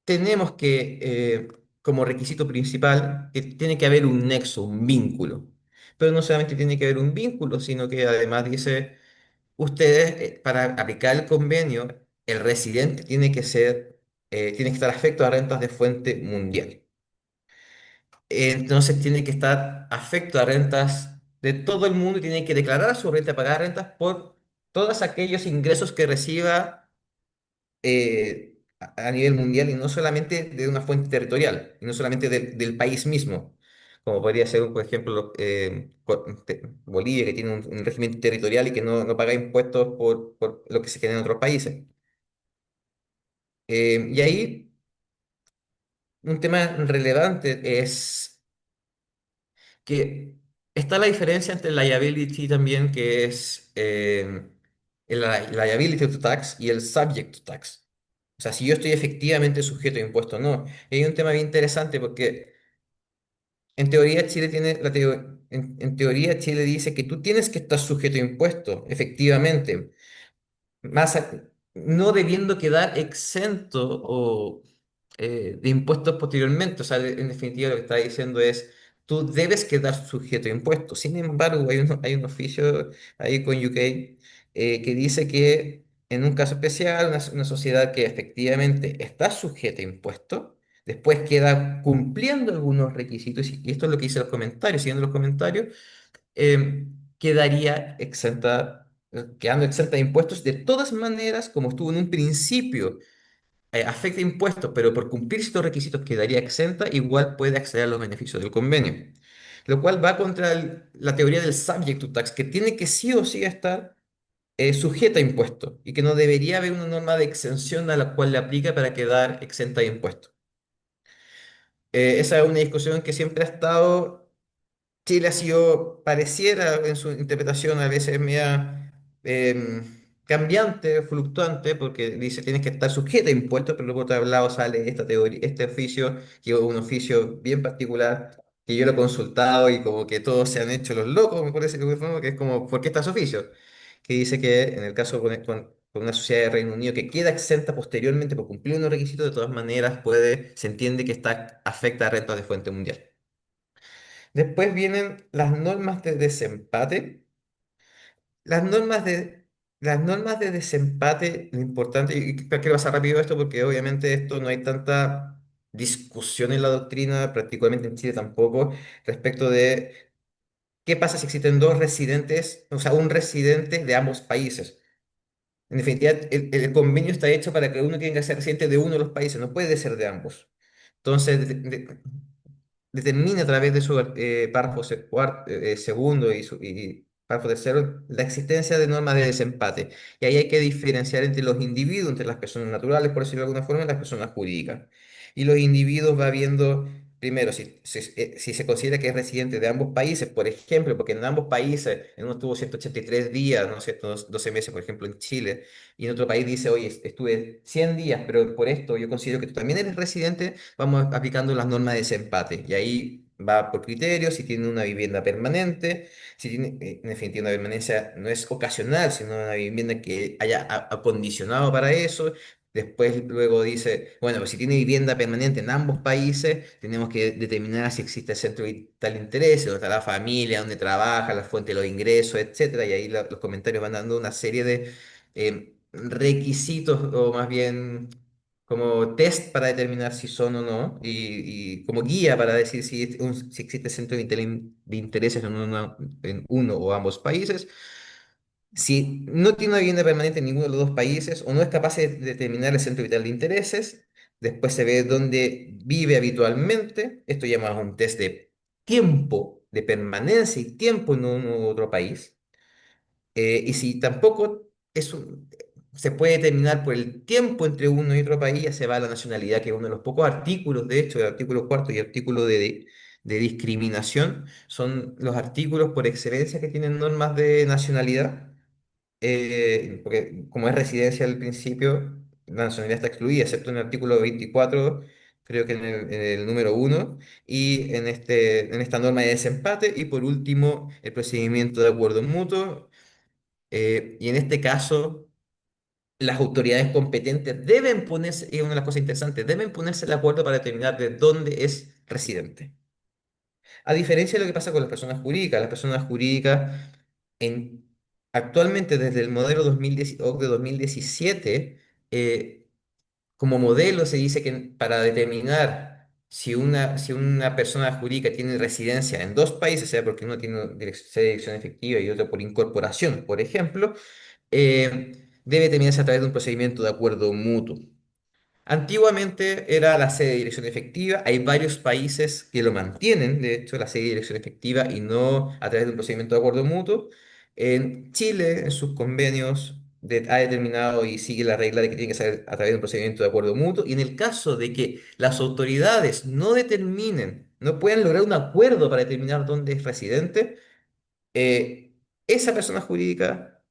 tenemos que, como requisito principal, que tiene que haber un nexo, un vínculo. Pero no solamente tiene que haber un vínculo, sino que además dice, ustedes, para aplicar el convenio, el residente tiene que estar afecto a rentas de fuente mundial. Entonces tiene que estar afecto a rentas de todo el mundo y tiene que declarar su renta, pagar rentas por todos aquellos ingresos que reciba a nivel mundial y no solamente de una fuente territorial, y no solamente del país mismo, como podría ser, por ejemplo, Bolivia, que tiene un régimen territorial y que no paga impuestos por lo que se genera en otros países. Y ahí un tema relevante es que está la diferencia entre liability también, que es el liability to tax y el subject to tax. O sea, si yo estoy efectivamente sujeto a impuesto o no. Y hay un tema bien interesante porque en teoría Chile tiene en teoría Chile dice que tú tienes que estar sujeto a impuesto, efectivamente, más no debiendo quedar exento de impuestos posteriormente. O sea, en definitiva lo que está diciendo es, tú debes quedar sujeto a impuestos. Sin embargo, hay un oficio ahí con UK que dice que en un caso especial, una sociedad que efectivamente está sujeta a impuestos, después queda cumpliendo algunos requisitos, y esto es lo que dice los comentarios, siguiendo los comentarios, quedaría quedando exenta de impuestos de todas maneras, como estuvo en un principio, afecta impuestos, pero por cumplir estos requisitos quedaría exenta, igual puede acceder a los beneficios del convenio. Lo cual va contra la teoría del subject to tax, que tiene que sí o sí estar sujeta a impuestos y que no debería haber una norma de exención a la cual le aplica para quedar exenta de impuestos. Esa es una discusión que siempre ha estado. Chile ha sido, pareciera en su interpretación a veces media cambiante, fluctuante, porque dice tienes que estar sujeta a impuestos, pero por otro lado sale esta teoría, este oficio, que es un oficio bien particular, que yo lo he consultado y como que todos se han hecho los locos, me parece que es como, ¿por qué estás oficio? Que dice que en el caso con una sociedad de Reino Unido que queda exenta posteriormente por cumplir unos requisitos, de todas maneras se entiende que está afecta a rentas de fuente mundial. Después vienen las normas de desempate. Las normas las normas de desempate, lo importante, y quiero pasar rápido esto porque obviamente esto no hay tanta discusión en la doctrina, prácticamente en Chile tampoco, respecto de qué pasa si existen dos residentes, o sea, un residente de ambos países. En definitiva, el convenio está hecho para que uno tenga que ser residente de uno de los países, no puede ser de ambos. Entonces, determina a través de su párrafo segundo y párrafo tercero la existencia de normas de desempate. Y ahí hay que diferenciar entre los individuos, entre las personas naturales, por decirlo de alguna forma, y las personas jurídicas. Y los individuos va viendo, primero, si se considera que es residente de ambos países, por ejemplo, porque en ambos países, en uno estuvo 183 días, no sé, 12 meses, por ejemplo, en Chile, y en otro país dice, oye, estuve 100 días, pero por esto yo considero que tú también eres residente, vamos aplicando las normas de desempate. Y ahí va por criterios, si tiene una vivienda permanente, si tiene, en definitiva, una permanencia no es ocasional, sino una vivienda que haya acondicionado para eso. Después, luego dice, bueno, pues si tiene vivienda permanente en ambos países, tenemos que determinar si existe centro de vital interés, dónde está la familia, dónde trabaja, la fuente de los ingresos, etcétera. Y ahí los comentarios van dando una serie de requisitos o más bien como test para determinar si son o no y como guía para decir si existe centro de intereses en uno o ambos países. Si no tiene una vivienda permanente en ninguno de los dos países o no es capaz de determinar el centro vital de intereses, después se ve dónde vive habitualmente. Esto llamamos un test de tiempo, de permanencia y tiempo en un u otro país. Y si tampoco es un, se puede determinar por el tiempo entre uno y otro país, ya se va a la nacionalidad, que es uno de los pocos artículos, de hecho, el artículo cuarto y artículo de discriminación, son los artículos por excelencia que tienen normas de nacionalidad, porque como es residencia al principio, la nacionalidad está excluida, excepto en el artículo 24, creo que en el número uno, y en esta norma de desempate, y por último, el procedimiento de acuerdo mutuo, y en este caso las autoridades competentes deben ponerse, y una de las cosas interesantes, deben ponerse de acuerdo para determinar de dónde es residente. A diferencia de lo que pasa con las personas jurídicas en, actualmente desde el modelo 2010 o de 2017, como modelo se dice que para determinar si una persona jurídica tiene residencia en dos países, sea porque uno tiene sede de dirección efectiva y otro por incorporación, por ejemplo, debe terminarse a través de un procedimiento de acuerdo mutuo. Antiguamente era la sede de dirección efectiva, hay varios países que lo mantienen, de hecho, la sede de dirección efectiva y no a través de un procedimiento de acuerdo mutuo. En Chile, en sus convenios, ha determinado y sigue la regla de que tiene que ser a través de un procedimiento de acuerdo mutuo. Y en el caso de que las autoridades no determinen, no puedan lograr un acuerdo para determinar dónde es residente, eh, esa persona jurídica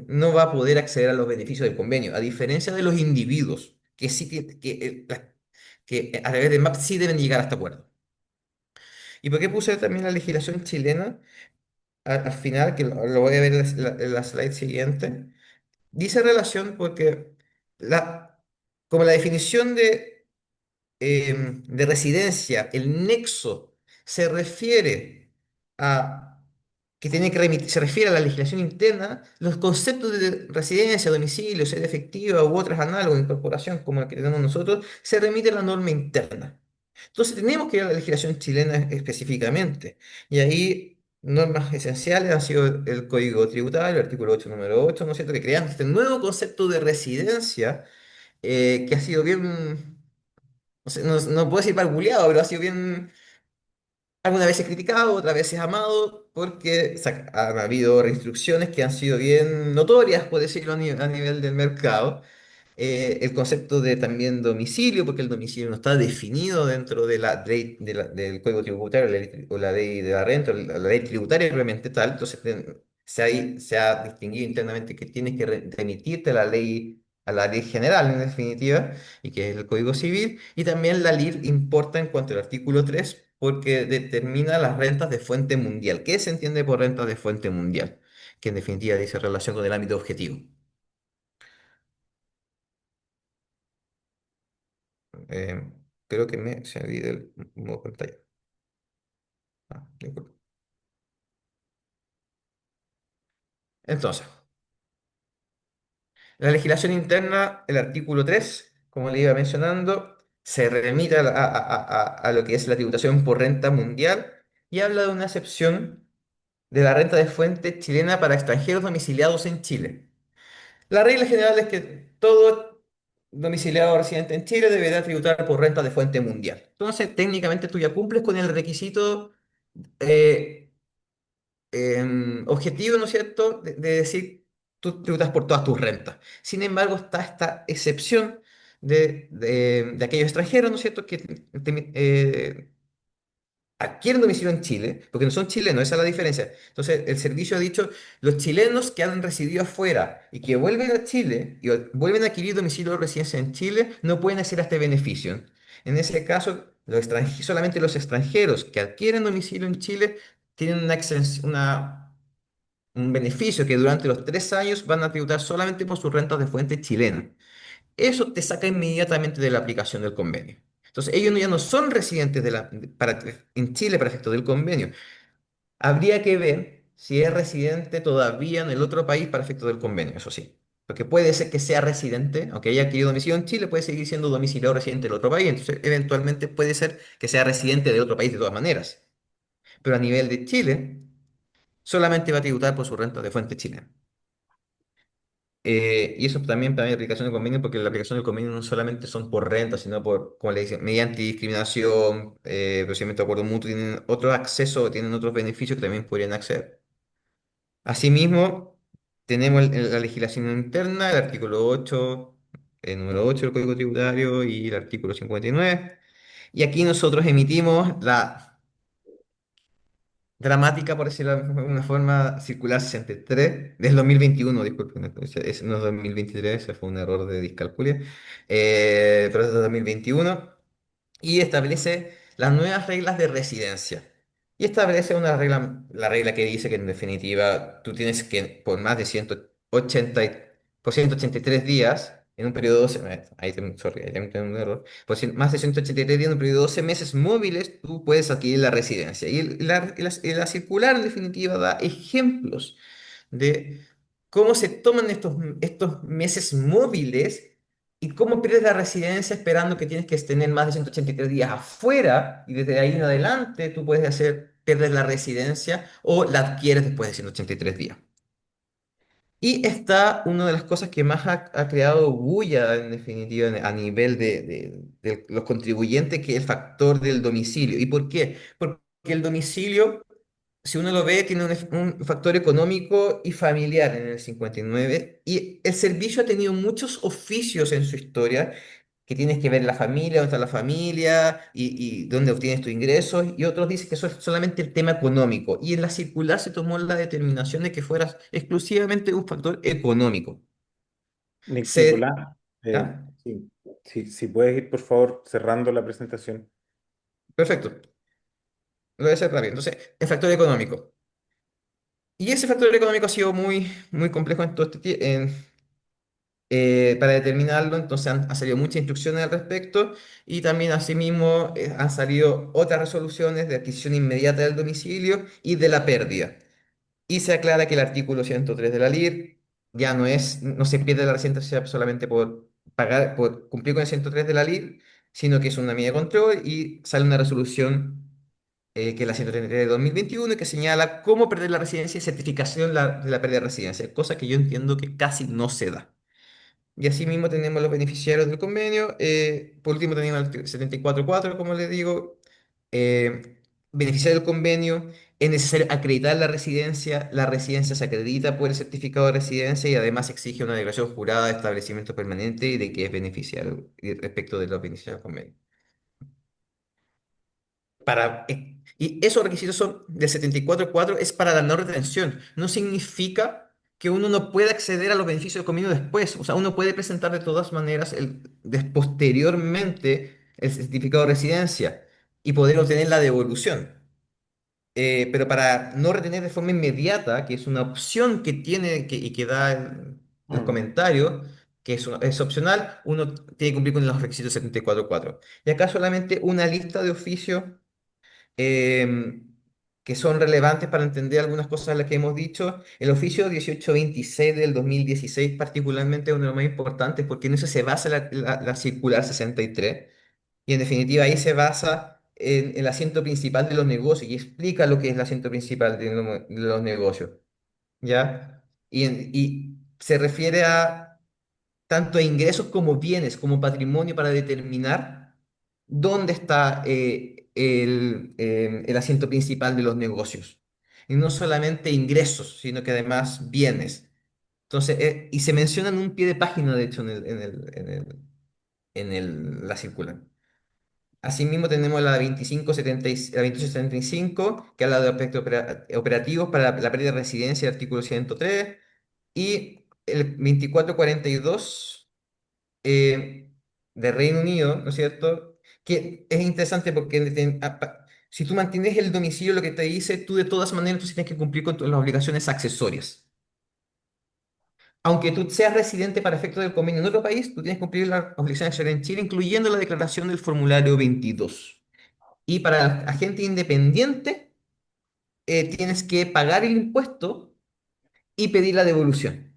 no va a poder acceder a los beneficios del convenio, a diferencia de los individuos que sí que a través de MAP sí deben llegar a este acuerdo. ¿Y por qué puse también la legislación chilena al final, que lo voy a ver en la slide siguiente? Dice relación porque la, como la definición de residencia, el nexo, se refiere a que tiene que remitir, se refiere a la legislación interna, los conceptos de residencia, domicilio, sede efectiva u otras análogas, incorporación, como el que tenemos nosotros, se remite a la norma interna. Entonces tenemos que ir a la legislación chilena específicamente. Y ahí normas esenciales han sido el Código Tributario, el artículo 8 número 8, ¿no es cierto?, que crean este nuevo concepto de residencia que ha sido bien no puedo decir barbuleado, pero ha sido bien, algunas veces criticado, otras veces amado, porque han habido restricciones que han sido bien notorias, por decirlo a nivel del mercado. El concepto de también domicilio, porque el domicilio no está definido dentro de la ley, del Código Tributario o la ley de la renta, o la ley tributaria realmente tal. Entonces, se ha distinguido internamente que tienes que remitirte a la ley general, en definitiva, y que es el Código Civil. Y también la LIR importa en cuanto al artículo 3 porque determina las rentas de fuente mundial. ¿Qué se entiende por rentas de fuente mundial? Que en definitiva dice relación con el ámbito objetivo. Eh, Creo que me salí del modo pantalla. Disculpa. Entonces, la legislación interna, el artículo 3 como le iba mencionando, se remite a lo que es la tributación por renta mundial y habla de una excepción de la renta de fuente chilena para extranjeros domiciliados en Chile. La regla general es que todo domiciliado o residente en Chile deberá tributar por renta de fuente mundial. Entonces, técnicamente tú ya cumples con el requisito eh, objetivo, ¿no es cierto?, de decir, tú tributas por todas tus rentas. Sin embargo, está esta excepción de aquellos extranjeros, ¿no es cierto?, que adquieren domicilio en Chile, porque no son chilenos, esa es la diferencia. Entonces, el servicio ha dicho, los chilenos que han residido afuera y que vuelven a Chile y vuelven a adquirir domicilio de residencia en Chile, no pueden acceder a este beneficio. En ese caso, solamente los extranjeros que adquieren domicilio en Chile tienen un beneficio que durante los 3 años van a tributar solamente por sus rentas de fuente chilena. Eso te saca inmediatamente de la aplicación del convenio. Entonces, ellos ya no son residentes en Chile para efecto del convenio. Habría que ver si es residente todavía en el otro país para efecto del convenio, eso sí. Porque puede ser que sea residente, aunque haya adquirido domicilio en Chile, puede seguir siendo domiciliado residente del otro país. Entonces, eventualmente puede ser que sea residente de otro país de todas maneras. Pero a nivel de Chile, solamente va a tributar por su renta de fuente chilena. Y eso también para la aplicación del convenio, porque la aplicación del convenio no solamente son por renta, sino por, como le dicen, mediante discriminación, procedimiento de acuerdo mutuo, tienen otro acceso, tienen otros beneficios que también podrían acceder. Asimismo, tenemos la legislación interna, el artículo 8, el número 8 del Código Tributario y el artículo 59. Y aquí nosotros emitimos la dramática, por decirlo de una forma, circular 63 del 2021, disculpen, no es 2023, ese fue un error de discalculia, pero es de 2021 y establece las nuevas reglas de residencia. Y establece una regla, la regla que dice que en definitiva tú tienes que por más de 180, por 183 días, en un periodo de 12, sorry, ahí tengo un error, más de 183 días en un periodo de 12 meses móviles, tú puedes adquirir la residencia. Y la circular en definitiva da ejemplos de cómo se toman estos meses móviles y cómo pierdes la residencia esperando que tienes que tener más de 183 días afuera y desde ahí en adelante tú puedes hacer perder la residencia o la adquieres después de 183 días. Y está una de las cosas que más ha creado bulla, en definitiva, a nivel de los contribuyentes, que es el factor del domicilio. ¿Y por qué? Porque el domicilio, si uno lo ve, tiene un factor económico y familiar en el 59 y el servicio ha tenido muchos oficios en su historia que tienes que ver la familia, dónde está la familia y dónde obtienes tus ingresos y otros dicen que eso es solamente el tema económico y en la circular se tomó la determinación de que fuera exclusivamente un factor económico. Se, Nicolás, ¿Ya? sí, sí, si puedes ir por favor cerrando la presentación. Perfecto, lo voy a hacer rápido. Entonces, el factor económico. Y ese factor económico ha sido muy, muy complejo en todo este tiempo. Para determinarlo, entonces han salido muchas instrucciones al respecto y también asimismo han salido otras resoluciones de adquisición inmediata del domicilio y de la pérdida. Y se aclara que el artículo 103 de la LIR ya no se pierde la residencia solamente por pagar, por cumplir con el 103 de la LIR, sino que es una medida de control y sale una resolución que es la 133 de 2021 que señala cómo perder la residencia y certificación de la pérdida de residencia, cosa que yo entiendo que casi no se da. Y asimismo tenemos los beneficiarios del convenio. Por último tenemos el 74.4, como les digo. Beneficiario del convenio, es necesario acreditar la residencia se acredita por el certificado de residencia y además exige una declaración jurada de establecimiento permanente y de que es beneficiario respecto de los beneficiarios del convenio. Y esos requisitos son del 74.4, es para la no retención. No significa que uno no pueda acceder a los beneficios del convenio después. O sea, uno puede presentar de todas maneras posteriormente el certificado de residencia y poder obtener la devolución. Pero para no retener de forma inmediata, que es una opción que tiene y que da el Mm. comentario, que es opcional, uno tiene que cumplir con los requisitos 74.4. Y acá solamente una lista de oficios eh, que son relevantes para entender algunas cosas de las que hemos dicho. El oficio 1826 del 2016 particularmente es uno de los más importantes porque en eso se basa la circular 63 y en definitiva ahí se basa en el asiento principal de los negocios y explica lo que es el asiento principal de los negocios, ¿ya? Y se refiere a tanto ingresos como bienes, como patrimonio para determinar dónde está el asiento principal de los negocios. Y no solamente ingresos, sino que además bienes. Entonces, y se menciona en un pie de página, de hecho, la circular. Asimismo, tenemos la 2875, que habla de aspectos operativos para la pérdida de residencia, el artículo 103, y el 2442 de Reino Unido, ¿no es cierto? Que es interesante porque si tú mantienes el domicilio, lo que te dice, tú de todas maneras tú sí tienes que cumplir con las obligaciones accesorias. Aunque tú seas residente para efectos del convenio en otro país, tú tienes que cumplir las obligaciones accesorias en Chile, incluyendo la declaración del formulario 22. Y para el agente independiente, tienes que pagar el impuesto y pedir la devolución.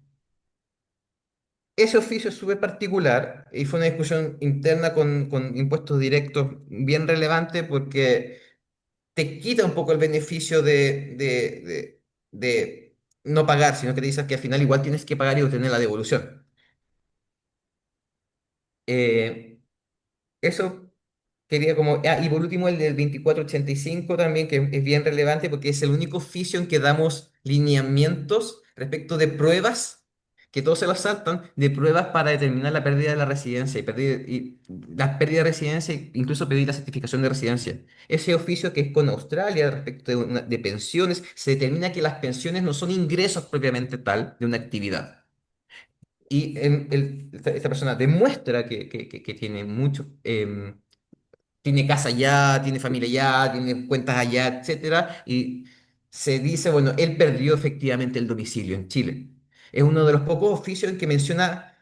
Ese oficio es súper particular y fue una discusión interna con impuestos directos bien relevante porque te quita un poco el beneficio de no pagar, sino que te dices que al final igual tienes que pagar y obtener la devolución. Eh, Eso quería y por último el del 2485 también, que es bien relevante porque es el único oficio en que damos lineamientos respecto de pruebas, que todos se los saltan, de pruebas para determinar la pérdida de la residencia y la pérdida de residencia, e incluso pedir la certificación de residencia. Ese oficio que es con Australia respecto de pensiones, se determina que las pensiones no son ingresos propiamente tal de una actividad. Y esta persona demuestra que tiene mucho, tiene casa allá, tiene familia allá, tiene cuentas allá, etcétera, y se dice, bueno, él perdió efectivamente el domicilio en Chile. Es uno de los pocos oficios en que menciona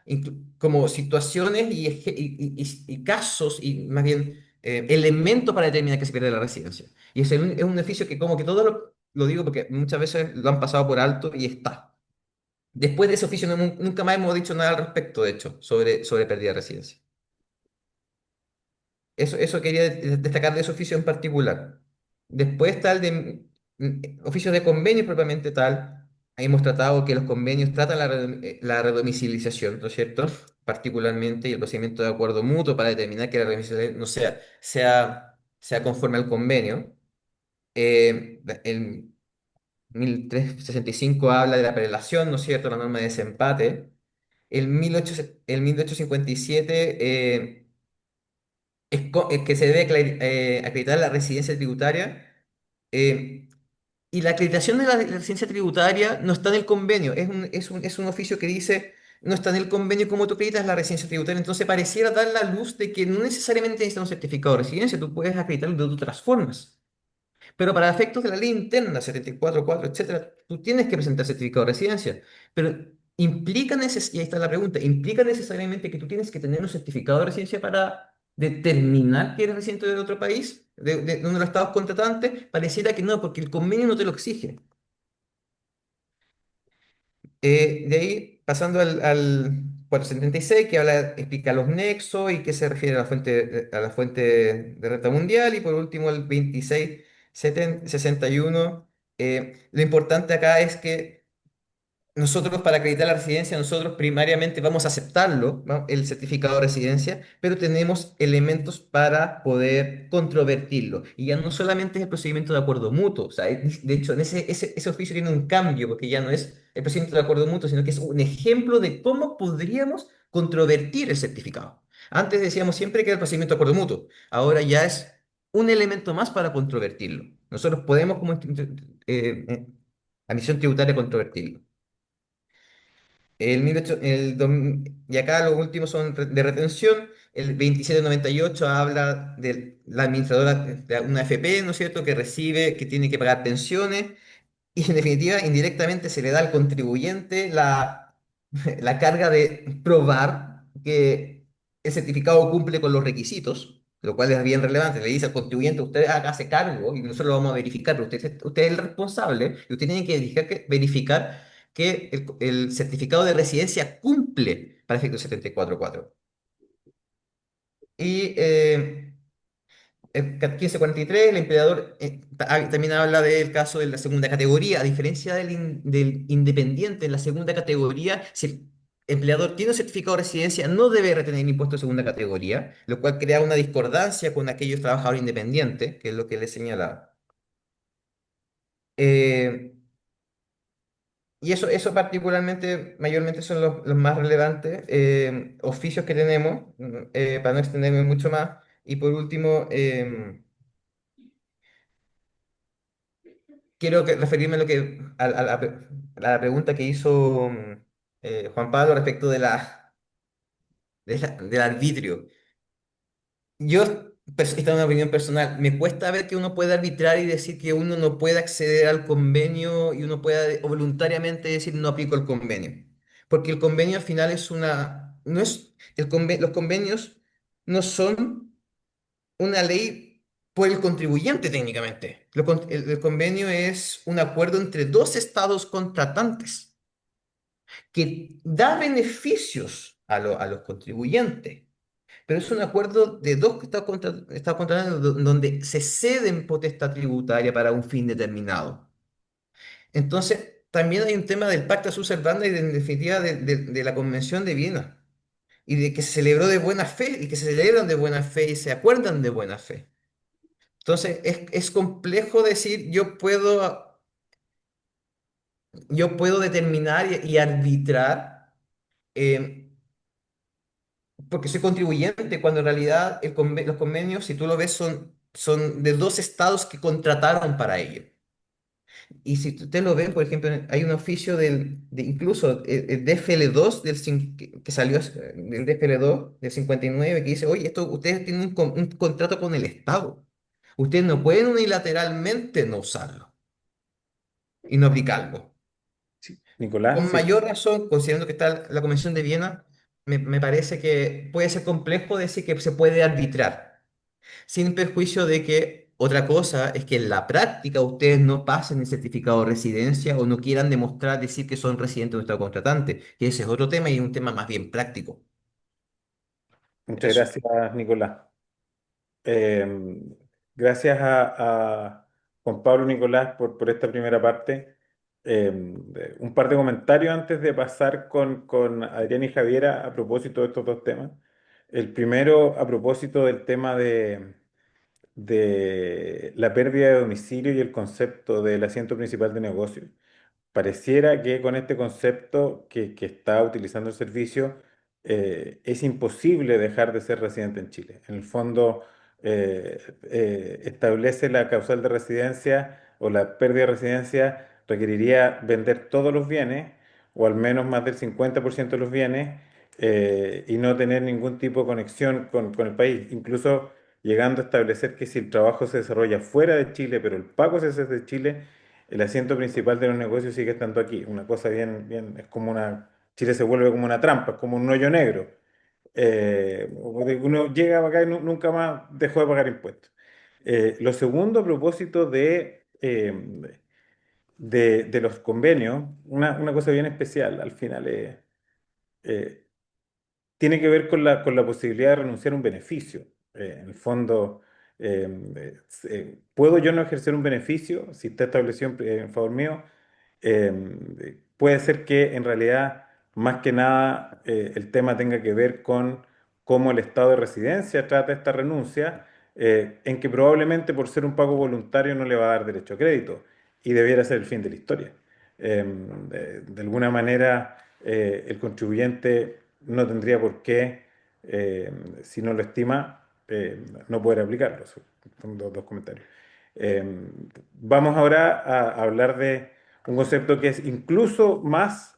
como situaciones y casos, y más bien elementos para determinar que se pierde la residencia. Y es un oficio que como que todo lo digo porque muchas veces lo han pasado por alto y está. Después de ese oficio nunca más hemos dicho nada al respecto, de hecho, sobre pérdida de residencia. Eso quería destacar de ese oficio en particular. Después está el de oficios de convenio propiamente tal. Ahí hemos tratado que los convenios tratan la redomiciliación, ¿no es cierto? Particularmente y el procedimiento de acuerdo mutuo para determinar que la redomiciliación no sea conforme al convenio. El 1365 habla de la prelación, ¿no es cierto? La norma de desempate. El 1857 es que se debe acreditar la residencia tributaria. eh, y la acreditación de la residencia tributaria no está en el convenio, es un oficio que dice, no está en el convenio cómo tú acreditas la residencia tributaria, entonces pareciera dar la luz de que no necesariamente necesitas un certificado de residencia, tú puedes acreditarlo de otras formas. Pero para efectos de la ley interna, 74.4, etcétera, tú tienes que presentar certificado de residencia. Pero y ahí está la pregunta, ¿implica necesariamente que tú tienes que tener un certificado de residencia para determinar que eres residente de otro país, de uno de los estados contratantes? Pareciera que no, porque el convenio no te lo exige. De ahí, pasando al 476, que explica los nexos y que se refiere a la fuente de renta mundial. Y por último, el 2661. Lo importante acá es que nosotros, para acreditar la residencia, nosotros primariamente vamos a aceptarlo, ¿no? El certificado de residencia, pero tenemos elementos para poder controvertirlo. Y ya no solamente es el procedimiento de acuerdo mutuo, o sea, de hecho, en ese oficio tiene un cambio, porque ya no es el procedimiento de acuerdo mutuo, sino que es un ejemplo de cómo podríamos controvertir el certificado. Antes decíamos siempre que era el procedimiento de acuerdo mutuo, ahora ya es un elemento más para controvertirlo. Nosotros podemos, como la misión tributaria, controvertirlo. Y acá los últimos son de retención. El 2798 habla de la administradora de una FP, ¿no es cierto?, que recibe, que tiene que pagar pensiones y en definitiva indirectamente se le da al contribuyente la carga de probar que el certificado cumple con los requisitos, lo cual es bien relevante. Le dice al contribuyente, usted hágase cargo y nosotros lo vamos a verificar, pero usted es el responsable y usted tiene que verificar que el certificado de residencia cumple para efectos 74.4. Y 1543, el empleador también habla del caso de la segunda categoría. A diferencia del independiente, en la segunda categoría, si el empleador tiene un certificado de residencia, no debe retener impuesto de segunda categoría, lo cual crea una discordancia con aquellos trabajadores independientes, que es lo que le señalaba. Eh, y eso particularmente, mayormente son los más relevantes oficios que tenemos, para no extenderme mucho más. Y por último, quiero referirme a, lo que, a la pregunta que hizo Juan Pablo respecto del arbitrio. Yo, esta es una opinión personal, me cuesta ver que uno pueda arbitrar y decir que uno no puede acceder al convenio y uno pueda voluntariamente decir no aplico el convenio. Porque el convenio al final no es, los convenios no son una ley por el contribuyente técnicamente. El convenio es un acuerdo entre dos estados contratantes que da beneficios a los contribuyentes, pero es un acuerdo de dos estados contratantes donde se ceden potestad tributaria para un fin determinado. Entonces, también hay un tema del Pacta Sunt Servanda y en definitiva de la Convención de Viena y de que se celebró de buena fe y que se celebran de buena fe y se acuerdan de buena fe. Entonces, es complejo decir, yo puedo, yo puedo determinar y arbitrar, eh, porque soy contribuyente, cuando en realidad los convenios, si tú lo ves, son de dos estados que contrataron para ello. Y si usted lo ve, por ejemplo, hay un oficio incluso el DFL2 que salió, del DFL2 del 59 que dice, oye, ustedes tienen un contrato con el Estado. Ustedes no pueden unilateralmente no usarlo y no aplicarlo. Nicolás, Con sí. mayor razón, considerando que está la Convención de Viena, me parece que puede ser complejo decir que se puede arbitrar, sin perjuicio de que otra cosa es que en la práctica ustedes no pasen el certificado de residencia o no quieran demostrar, decir que son residentes de un Estado contratante, que ese es otro tema y un tema más bien práctico. Muchas Eso. gracias, Nicolás. Eh, Gracias a Juan Pablo y Nicolás por esta primera parte. Un par de comentarios antes de pasar con Adrián y Javiera a propósito de estos dos temas. El primero, a propósito del tema de la pérdida de domicilio y el concepto del asiento principal de negocio. Pareciera que con este concepto que está utilizando el servicio es imposible dejar de ser residente en Chile. En el fondo establece la causal de residencia o la pérdida de residencia requeriría vender todos los bienes o al menos más del 50% de los bienes y no tener ningún tipo de conexión con el país. Incluso llegando a establecer que si el trabajo se desarrolla fuera de Chile, pero el pago se hace desde Chile, el asiento principal de los negocios sigue estando aquí. Una cosa es como Chile se vuelve como una trampa, es como un hoyo negro. Uno llega acá y nunca más dejó de pagar impuestos. Lo segundo, a propósito de los convenios, una cosa bien especial al final eh, tiene que ver con la posibilidad de renunciar a un beneficio. En el fondo, ¿puedo yo no ejercer un beneficio si está establecido en favor mío? Puede ser que en realidad, más que nada, el tema tenga que ver con cómo el estado de residencia trata esta renuncia, en que probablemente por ser un pago voluntario no le va a dar derecho a crédito y debiera ser el fin de la historia. De alguna manera, el contribuyente no tendría por qué, si no lo estima, no poder aplicarlo. Son dos comentarios. Eh, Vamos ahora a hablar de un concepto que es incluso más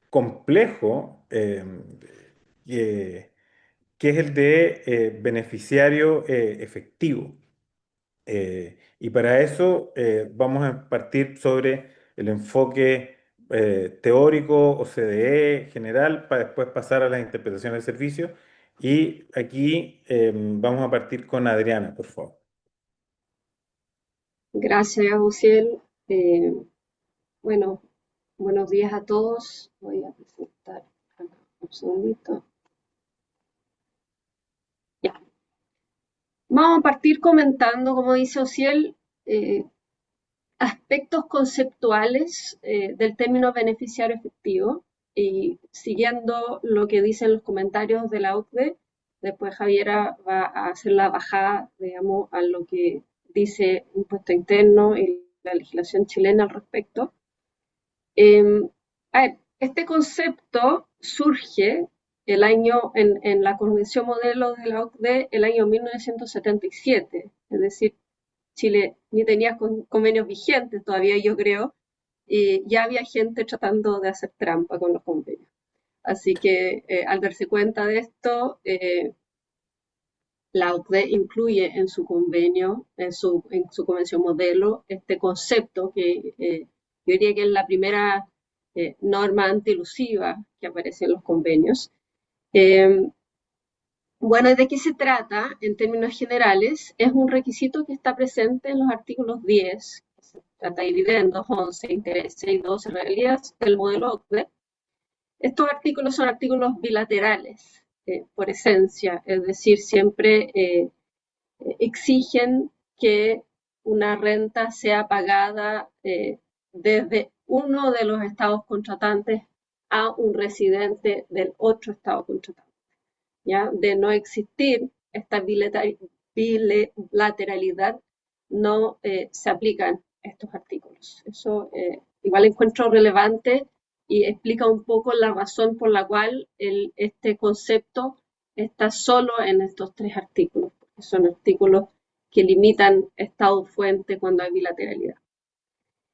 complejo, que, que es el de beneficiario efectivo. Y para eso vamos a partir sobre el enfoque teórico o CDE general para después pasar a las interpretaciones del servicio. Y aquí vamos a partir con Adriana, por favor. Gracias, Uciel. Eh, bueno, buenos días a todos. Voy a presentar acá un segundito. Ya. Vamos a partir comentando, como dice Uciel, aspectos conceptuales del término beneficiario efectivo y siguiendo lo que dicen los comentarios de la OCDE, después Javiera va a hacer la bajada, digamos, a lo que dice impuesto interno y la legislación chilena al respecto. Este concepto surge en la Convención Modelo de la OCDE el año 1977, es decir, Chile ni tenía convenios vigentes todavía, yo creo, y ya había gente tratando de hacer trampa con los convenios. Así que al darse cuenta de esto, la OCDE incluye en su convenio, en su convención modelo, este concepto que yo diría que es la primera norma antielusiva que aparece en los convenios. Eh, bueno, ¿de qué se trata en términos generales? Es un requisito que está presente en los artículos 10, que se trata de dividendos, 11, intereses y 12 regalías del modelo OCDE. Estos artículos son artículos bilaterales, por esencia, es decir, siempre exigen que una renta sea pagada desde uno de los estados contratantes a un residente del otro estado contratante. ¿Ya? De no existir esta bilateralidad, no se aplican estos artículos. Eso igual encuentro relevante y explica un poco la razón por la cual este concepto está solo en estos 3 artículos, porque son artículos que limitan estado fuente cuando hay bilateralidad.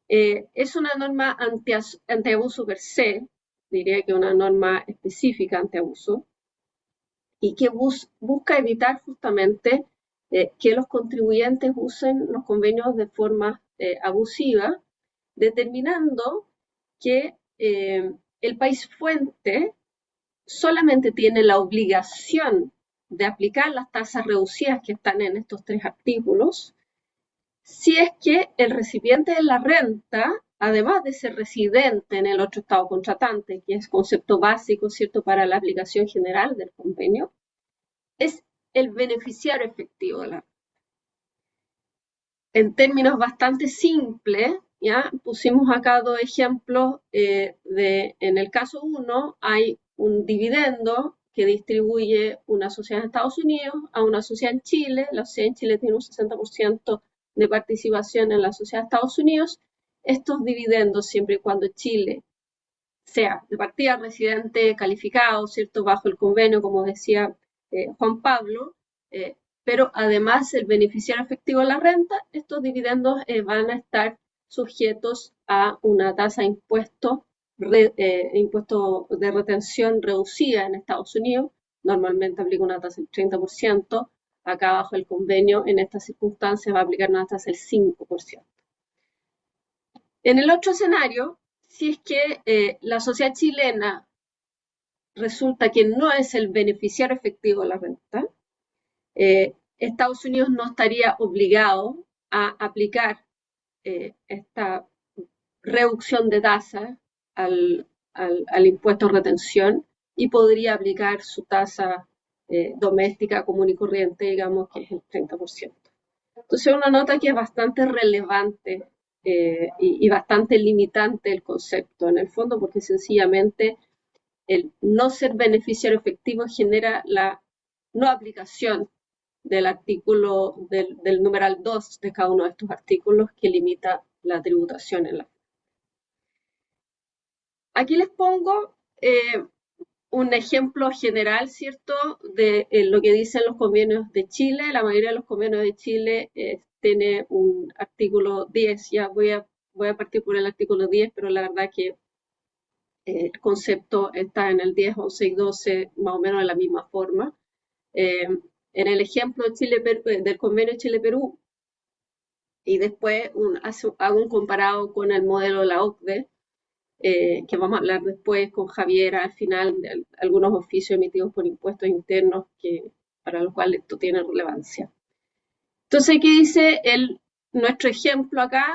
Es una norma antiabuso per se, diría que una norma específica antiabuso, y que busca evitar justamente que los contribuyentes usen los convenios de forma abusiva, determinando que el país fuente solamente tiene la obligación de aplicar las tasas reducidas que están en estos 3 artículos, si es que el recipiente de la renta, además de ser residente en el otro estado contratante, que es concepto básico, ¿cierto?, para la aplicación general del convenio, es el beneficiario efectivo de la renta. En términos bastante simples, ¿ya? Pusimos acá 2 ejemplos en el caso 1 hay un dividendo que distribuye una sociedad en Estados Unidos a una sociedad en Chile. La sociedad en Chile tiene un 60% de participación en la sociedad de Estados Unidos. Estos dividendos, siempre y cuando Chile sea de partida residente calificado, ¿cierto?, bajo el convenio, como decía Juan Pablo, pero además el beneficiario efectivo de la renta, estos dividendos van a estar sujetos a una tasa de impuesto de retención reducida en Estados Unidos. Normalmente aplica una tasa del 30%, acá bajo el convenio en estas circunstancias va a aplicar una tasa del 5%. En el otro escenario, si es que la sociedad chilena resulta que no es el beneficiario efectivo de la renta, Estados Unidos no estaría obligado a aplicar esta reducción de tasa al impuesto de retención y podría aplicar su tasa doméstica común y corriente, digamos que es el 30%. Entonces una nota que es bastante relevante y bastante limitante el concepto en el fondo, porque sencillamente el no ser beneficiario efectivo genera la no aplicación del artículo, del numeral 2 de cada uno de estos artículos que limita la tributación en la. Aquí les pongo un ejemplo general, ¿cierto?, de lo que dicen los convenios de Chile. La mayoría de los convenios de Chile tiene un artículo 10, ya voy a partir por el artículo 10, pero la verdad que el concepto está en el 10, 11 y 12 más o menos de la misma forma. En el ejemplo del convenio Chile-Perú, y después hago un comparado con el modelo de la OCDE, que vamos a hablar después con Javier al final de algunos oficios emitidos por impuestos internos para los cuales esto tiene relevancia. Entonces, ¿qué dice nuestro ejemplo acá?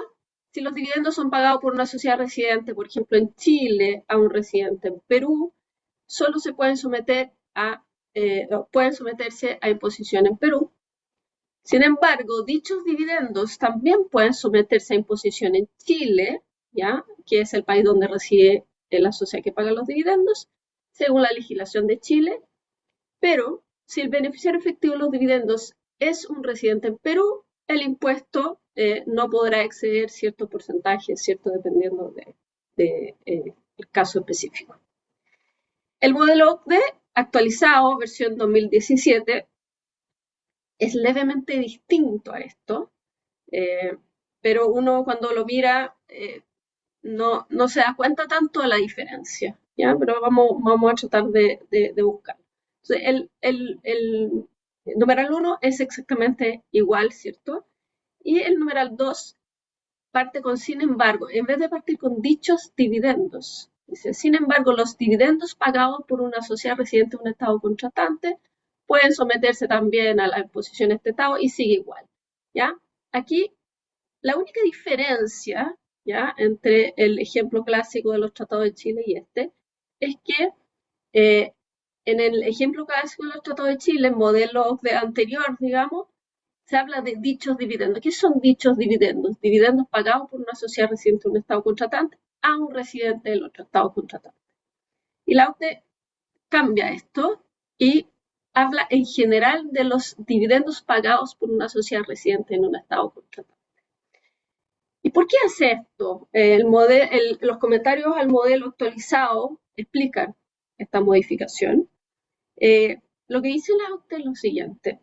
Si los dividendos son pagados por una sociedad residente, por ejemplo, en Chile, a un residente en Perú, solo se pueden someterse a imposición en Perú. Sin embargo, dichos dividendos también pueden someterse a imposición en Chile, ¿ya?, que es el país donde reside la sociedad que paga los dividendos, según la legislación de Chile, pero si el beneficiario efectivo de los dividendos es un residente en Perú, el impuesto no podrá exceder cierto porcentaje, ¿cierto?, dependiendo del caso específico. El modelo OCDE actualizado, versión 2017, es levemente distinto a esto, pero uno cuando lo mira no se da cuenta tanto de la diferencia, ¿ya? Pero vamos a tratar de buscar. Entonces, el numeral 1 es exactamente igual, ¿cierto? Y el numeral 2 parte con sin embargo, en vez de partir con dichos dividendos, dice, sin embargo, los dividendos pagados por una sociedad residente de un estado contratante pueden someterse también a la imposición estatutaria y sigue igual, ¿ya? Aquí, la única diferencia, ¿ya?, entre el ejemplo clásico de los tratados de Chile y es que en el ejemplo clásico de los tratados de Chile, modelo anterior, digamos, se habla de dichos dividendos. ¿Qué son dichos dividendos? Dividendos pagados por una sociedad residente de un estado contratante a un residente del otro estado contratante. Y la OCDE cambia esto y habla en general de los dividendos pagados por una sociedad residente en un estado contratante. ¿Y por qué hace esto? Los comentarios al modelo actualizado explican esta modificación. Lo que dice la OCDE es lo siguiente.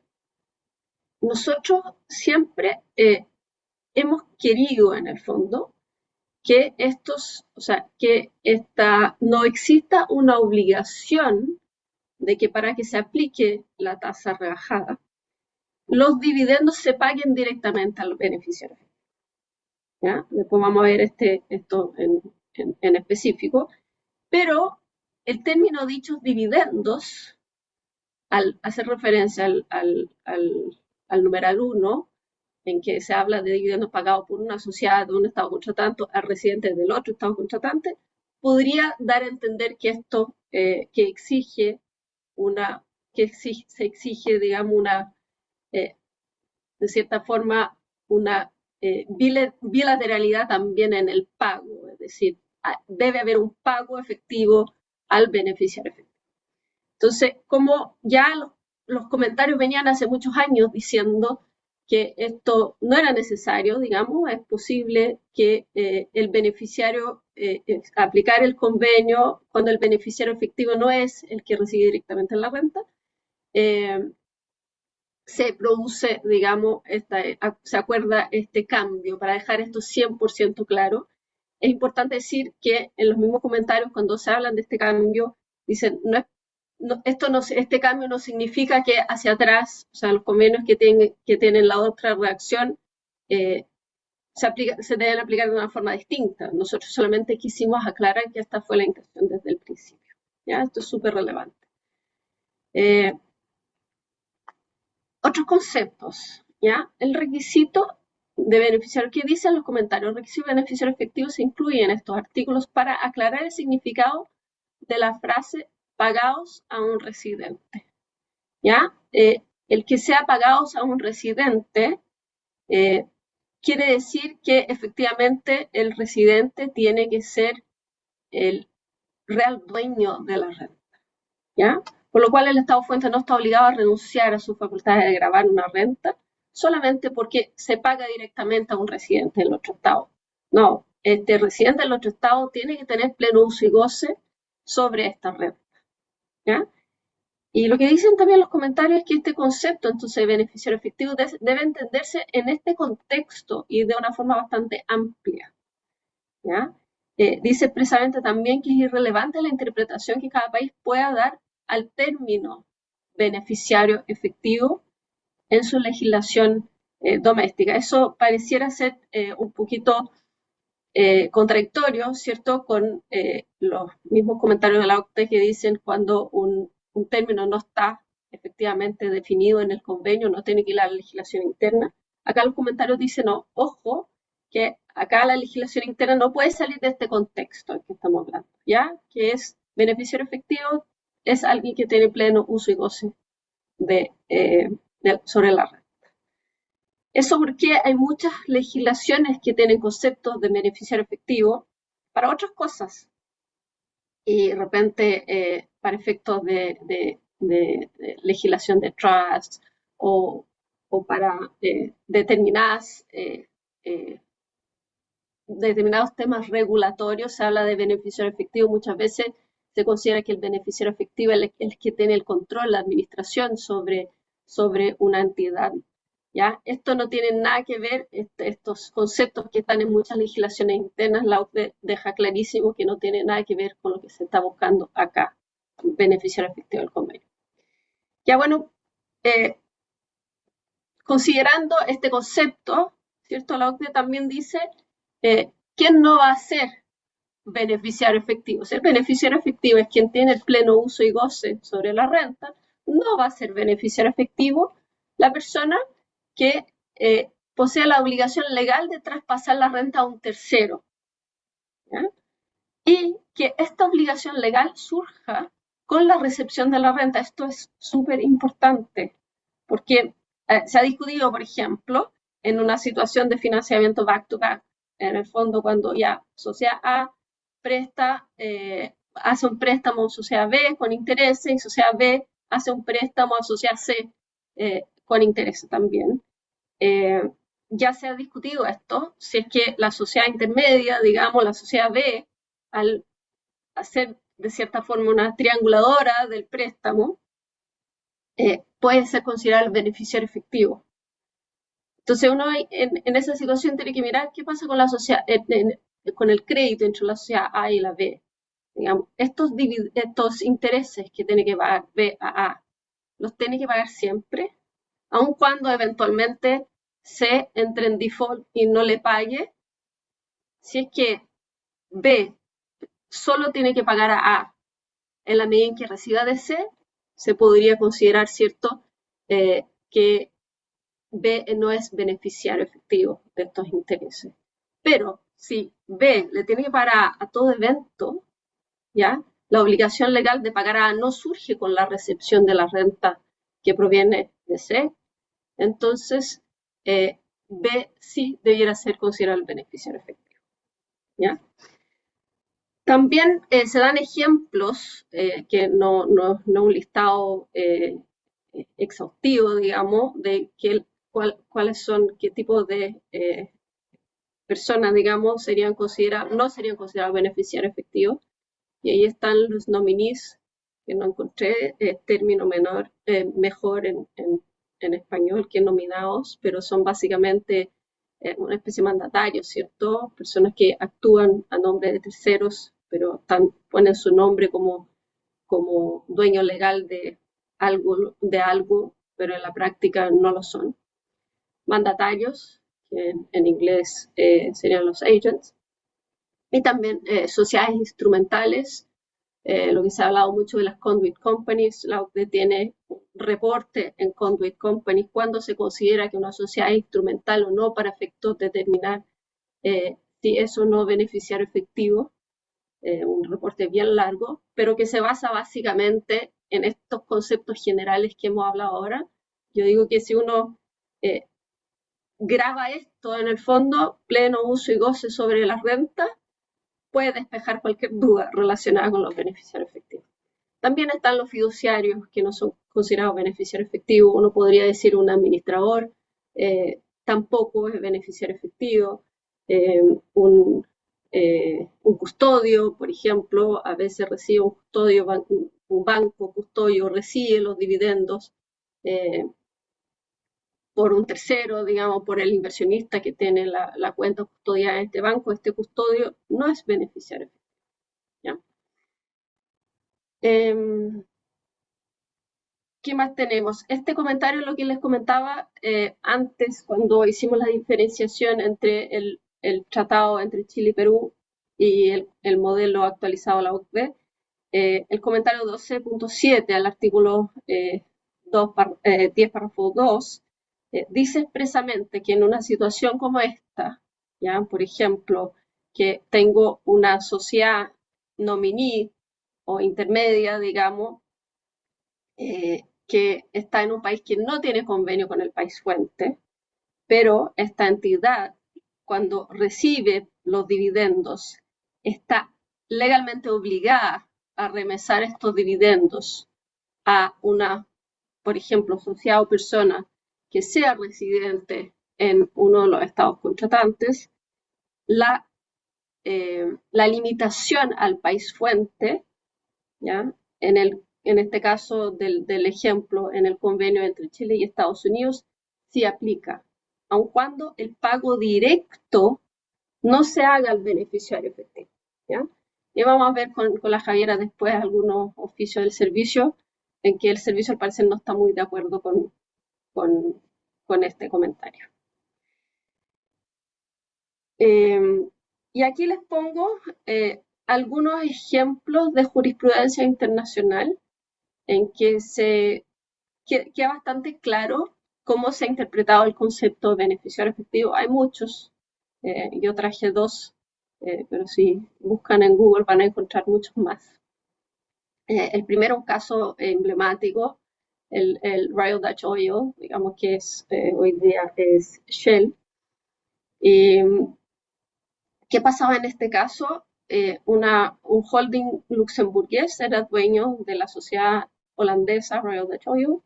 Nosotros siempre hemos querido, en el fondo, que no exista una obligación de que para que se aplique la tasa rebajada, los dividendos se paguen directamente al beneficiario. ¿Ya? Después vamos a ver esto en específico, pero el término dichos dividendos, al hacer referencia al numeral 1, en que se habla de dividendos pagados por una sociedad de un Estado contratante a residentes del otro Estado contratante, podría dar a entender que esto se exige, digamos, de cierta forma, una bilateralidad también en el pago, es decir, debe haber un pago efectivo al beneficiario efectivo. Entonces, como ya los comentarios venían hace muchos años diciendo que esto no era necesario, digamos, es posible que el beneficiario aplicar el convenio cuando el beneficiario efectivo no es el que recibe directamente la renta, se produce, digamos, se acuerda este cambio. Para dejar esto 100% claro, es importante decir que en los mismos comentarios, cuando se hablan de este cambio, dicen, este cambio no significa que hacia atrás, o sea, los convenios que tienen la otra redacción, se deben aplicar de una forma distinta. Nosotros solamente quisimos aclarar que esta fue la intención desde el principio. ¿Ya? Esto es súper relevante. Otros conceptos, ¿ya? El requisito de beneficiario, ¿qué dicen los comentarios? El requisito de beneficiario efectivo se incluye en estos artículos para aclarar el significado de la frase pagados a un residente, ¿ya? El que sea pagados a un residente quiere decir que efectivamente el residente tiene que ser el real dueño de la renta, ¿ya? Por lo cual el Estado fuente no está obligado a renunciar a sus facultades de gravar una renta solamente porque se paga directamente a un residente del otro Estado. No, este residente del otro Estado tiene que tener pleno uso y goce sobre esta renta, ¿ya? Y lo que dicen también los comentarios es que este concepto, entonces, de beneficiario efectivo debe entenderse en este contexto y de una forma bastante amplia, ¿ya? Dice expresamente también que es irrelevante la interpretación que cada país pueda dar al término beneficiario efectivo en su legislación doméstica. Eso pareciera ser un poquito contradictorio, ¿cierto?, con los mismos comentarios de la OCDE que dicen cuando un término no está efectivamente definido en el convenio, no tiene que ir a la legislación interna. Acá los comentarios dicen, no, ojo, que acá la legislación interna no puede salir de este contexto en que estamos hablando, ¿ya? Que es beneficiario efectivo, es alguien que tiene pleno uso y goce sobre la renta. Eso porque hay muchas legislaciones que tienen conceptos de beneficiario efectivo para otras cosas y de repente para efectos de legislación de trust o para determinados temas regulatorios se habla de beneficiario efectivo. Muchas veces se considera que el beneficiario efectivo es el que tiene el control, la administración sobre una entidad, ¿ya? Esto no tiene nada que ver, estos conceptos que están en muchas legislaciones internas, la OCDE deja clarísimo que no tiene nada que ver con lo que se está buscando acá, beneficiario efectivo del convenio. Ya bueno, considerando este concepto, ¿cierto? La OCDE también dice, ¿quién no va a ser beneficiario efectivo? Si el beneficiario efectivo es quien tiene el pleno uso y goce sobre la renta, no va a ser beneficiario efectivo la persona que posee la obligación legal de traspasar la renta a un tercero, ¿ya? Y que esta obligación legal surja con la recepción de la renta. Esto es súper importante, porque se ha discutido, por ejemplo, en una situación de financiamiento back-to-back, en el fondo cuando ya sociedad A hace un préstamo a sociedad B con intereses y sociedad B hace un préstamo a sociedad C con intereses también. ya se ha discutido esto, si es que la sociedad intermedia, digamos, la sociedad B, al hacer de cierta forma una trianguladora del préstamo, puede ser considerado el beneficiario efectivo. Entonces uno en esa situación tiene que mirar qué pasa con la sociedad, con el crédito entre la sociedad A y la B. Digamos, estos intereses que tiene que pagar B a A, los tiene que pagar siempre, aun cuando eventualmente C entre en default y no le pague. Si es que B solo tiene que pagar a A en la medida en que reciba de C, se podría considerar, ¿cierto?, que B no es beneficiario efectivo de estos intereses. Pero si B le tiene que pagar a todo evento, ¿ya? La obligación legal de pagar a no surge con la recepción de la renta que proviene de C. Entonces, B sí debiera ser considerado el beneficiario efectivo, ¿ya? También se dan ejemplos, que no un listado exhaustivo, digamos, de cuáles son, qué tipo de personas, digamos, no serían considerados beneficiarios efectivos. Y ahí están los nominees, que no encontré término mejor en español que nominados, pero son básicamente una especie de mandatarios, ¿cierto? Personas que actúan a nombre de terceros, pero ponen su nombre como dueño legal de algo, pero en la práctica no lo son. Mandatarios, que en inglés serían los agents, y también sociedades instrumentales, lo que se ha hablado mucho de las conduit companies. La OCDE tiene un reporte en conduit companies cuando se considera que una sociedad es instrumental o no para efectos de determinar si es o no beneficiario efectivo, un reporte bien largo, pero que se basa básicamente en estos conceptos generales que hemos hablado ahora. Yo digo que si uno graba esto en el fondo, pleno uso y goce sobre la renta, puede despejar cualquier duda relacionada con los beneficiarios efectivos. También están los fiduciarios, que no son considerados beneficiarios efectivos. Uno podría decir un administrador, tampoco es beneficiario efectivo. Un custodio, por ejemplo, a veces recibe un banco custodio recibe los dividendos por un tercero, digamos, por el inversionista que tiene la cuenta custodiada en este banco. Este custodio no es beneficiario efectivo, ¿ya? ¿Qué más tenemos? Este comentario es lo que les comentaba antes, cuando hicimos la diferenciación entre el tratado entre Chile y Perú y el modelo actualizado de la OCDE. El comentario 12.7 al artículo 10 párrafo 2 dice expresamente que en una situación como esta, ¿ya? Por ejemplo, que tengo una sociedad nominee o intermedia, digamos, que está en un país que no tiene convenio con el país fuente, pero esta entidad, cuando recibe los dividendos, está legalmente obligada a remesar estos dividendos a una, por ejemplo, sociedad o persona que sea residente en uno de los estados contratantes. La limitación al país fuente, ¿ya? En este caso del ejemplo, en el convenio entre Chile y Estados Unidos, sí aplica, aun cuando el pago directo no se haga al beneficiario efectivo, ¿ya? Y vamos a ver con la Javiera después algunos oficios del servicio en que el servicio al parecer no está muy de acuerdo con este comentario. Y aquí les pongo algunos ejemplos de jurisprudencia internacional en que queda bastante claro cómo se ha interpretado el concepto de beneficiario efectivo. Hay muchos, yo traje dos, pero si buscan en Google van a encontrar muchos más. El primero, un caso emblemático, el Royal Dutch Oil, digamos que hoy día es Shell. Y, ¿qué pasaba en este caso? Un holding luxemburgués era dueño de la sociedad holandesa Royal Dutch Oil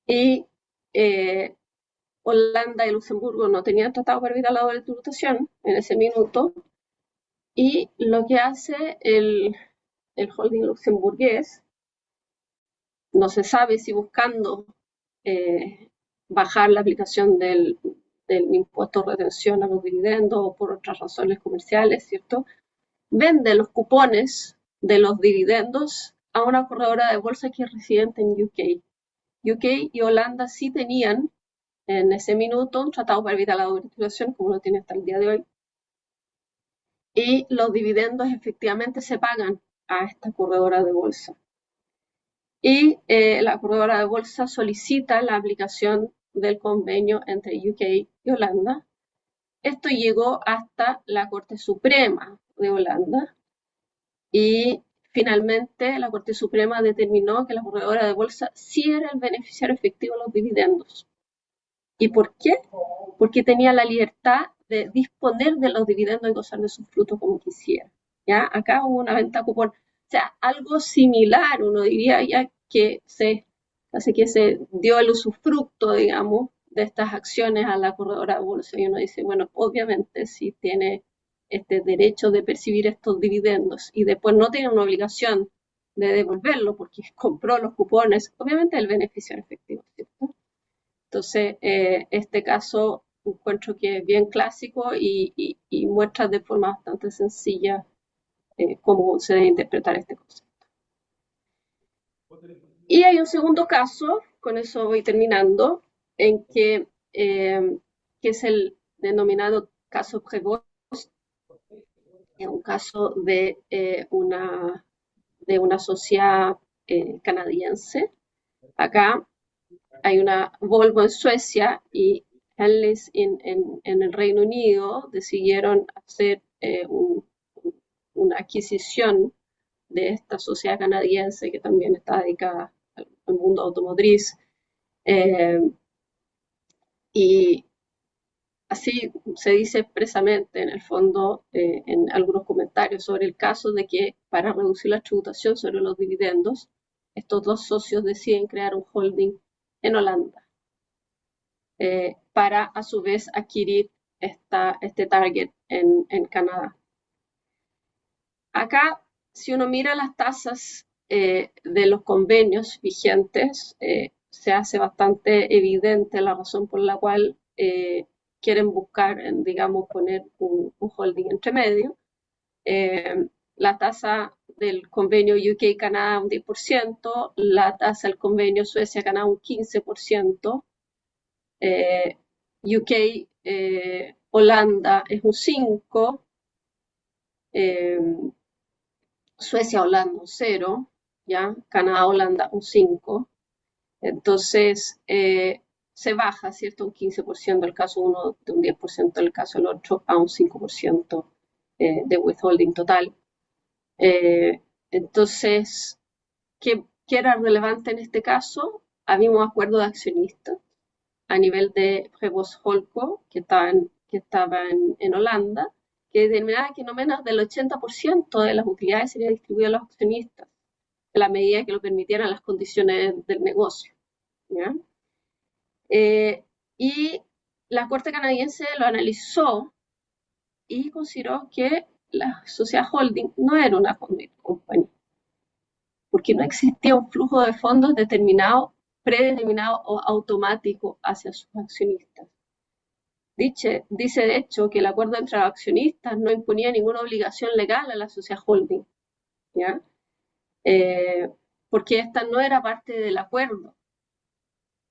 y Holanda y Luxemburgo no tenían tratado para evitar la doble tributación en ese minuto, y lo que hace el holding luxemburgués, no se sabe si buscando bajar la aplicación del impuesto de retención a los dividendos o por otras razones comerciales, ¿cierto? Vende los cupones de los dividendos a una corredora de bolsa que es residente en UK. UK y Holanda sí tenían en ese minuto un tratado para evitar la doble tributación, como lo tiene hasta el día de hoy. Y los dividendos efectivamente se pagan a esta corredora de bolsa. Y la corredora de bolsa solicita la aplicación del convenio entre UK y Holanda. Esto llegó hasta la Corte Suprema de Holanda y finalmente la Corte Suprema determinó que la corredora de bolsa sí era el beneficiario efectivo de los dividendos. ¿Y por qué? Porque tenía la libertad de disponer de los dividendos y gozar de sus frutos como quisiera. ¿Ya? Acá hubo una venta cupón. O sea, algo similar, uno diría ya que así que se dio el usufructo, digamos, de estas acciones a la corredora de bolsa. Y uno dice, bueno, obviamente si tiene este derecho de percibir estos dividendos y después no tiene una obligación de devolverlo porque compró los cupones, obviamente el beneficiario efectivo, ¿cierto? Entonces, este caso encuentro que es bien clásico y muestra de forma bastante sencilla cómo se debe interpretar este concepto. Y hay un segundo caso, con eso voy terminando, en que es el denominado caso Prévost, es un caso de una sociedad canadiense. Acá hay una Volvo en Suecia y Henleys en el Reino Unido decidieron hacer una adquisición de esta sociedad canadiense que también está dedicada al mundo automotriz. Y así se dice expresamente en el fondo en algunos comentarios sobre el caso de que para reducir la tributación sobre los dividendos, estos dos socios deciden crear un holding en Holanda para a su vez adquirir este target en Canadá. Acá, si uno mira las tasas de los convenios vigentes, se hace bastante evidente la razón por la cual quieren buscar, digamos, poner un holding entre medio. La tasa del convenio UK-Canadá un 10%, la tasa del convenio Suecia-Canadá un 15%, UK, Holanda es un 5%, Suecia, Holanda un 0%, ¿ya? Canadá, Holanda un 5%. Entonces, se baja, ¿cierto? Un 15% del caso uno, de un 10% del caso el otro, a un 5% de withholding total. Entonces, ¿qué era relevante en este caso? Había un acuerdo de accionistas a nivel de Prévost Holco, que estaba en Holanda, que determinaba que no menos del 80% de las utilidades serían distribuidas a los accionistas, en la medida que lo permitieran las condiciones del negocio. ¿Ya? Y la Corte canadiense lo analizó y consideró que la sociedad holding no era una compañía, porque no existía un flujo de fondos predeterminado o automático hacia sus accionistas. Dice de hecho que el acuerdo entre los accionistas no imponía ninguna obligación legal a la sociedad holding, ¿ya? Porque esta no era parte del acuerdo.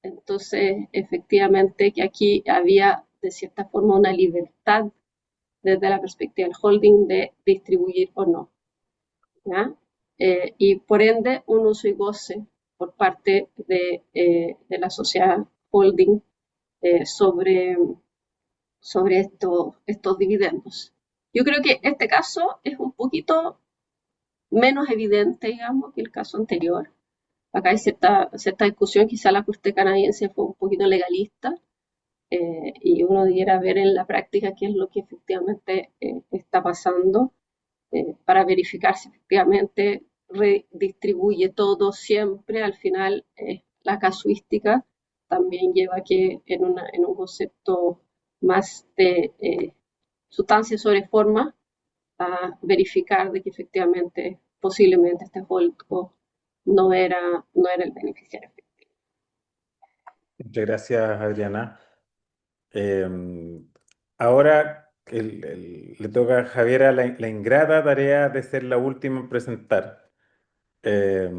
Entonces, efectivamente, que aquí había de cierta forma una libertad desde la perspectiva del holding de distribuir o no, ¿ya? Y por ende un uso y goce por parte de la sociedad holding sobre estos dividendos. Yo creo que este caso es un poquito menos evidente, digamos, que el caso anterior. Acá hay cierta discusión, quizá la Corte canadiense fue un poquito legalista y uno debiera ver en la práctica qué es lo que efectivamente está pasando para verificar si efectivamente redistribuye todo siempre. Al final, la casuística también lleva a que en un concepto más de sustancia sobre forma, a verificar de que efectivamente, posiblemente este Holco no era el beneficiario. Muchas gracias, Adriana. Eh, ahora le toca a Javiera la ingrata tarea de ser la última en presentar. Eh,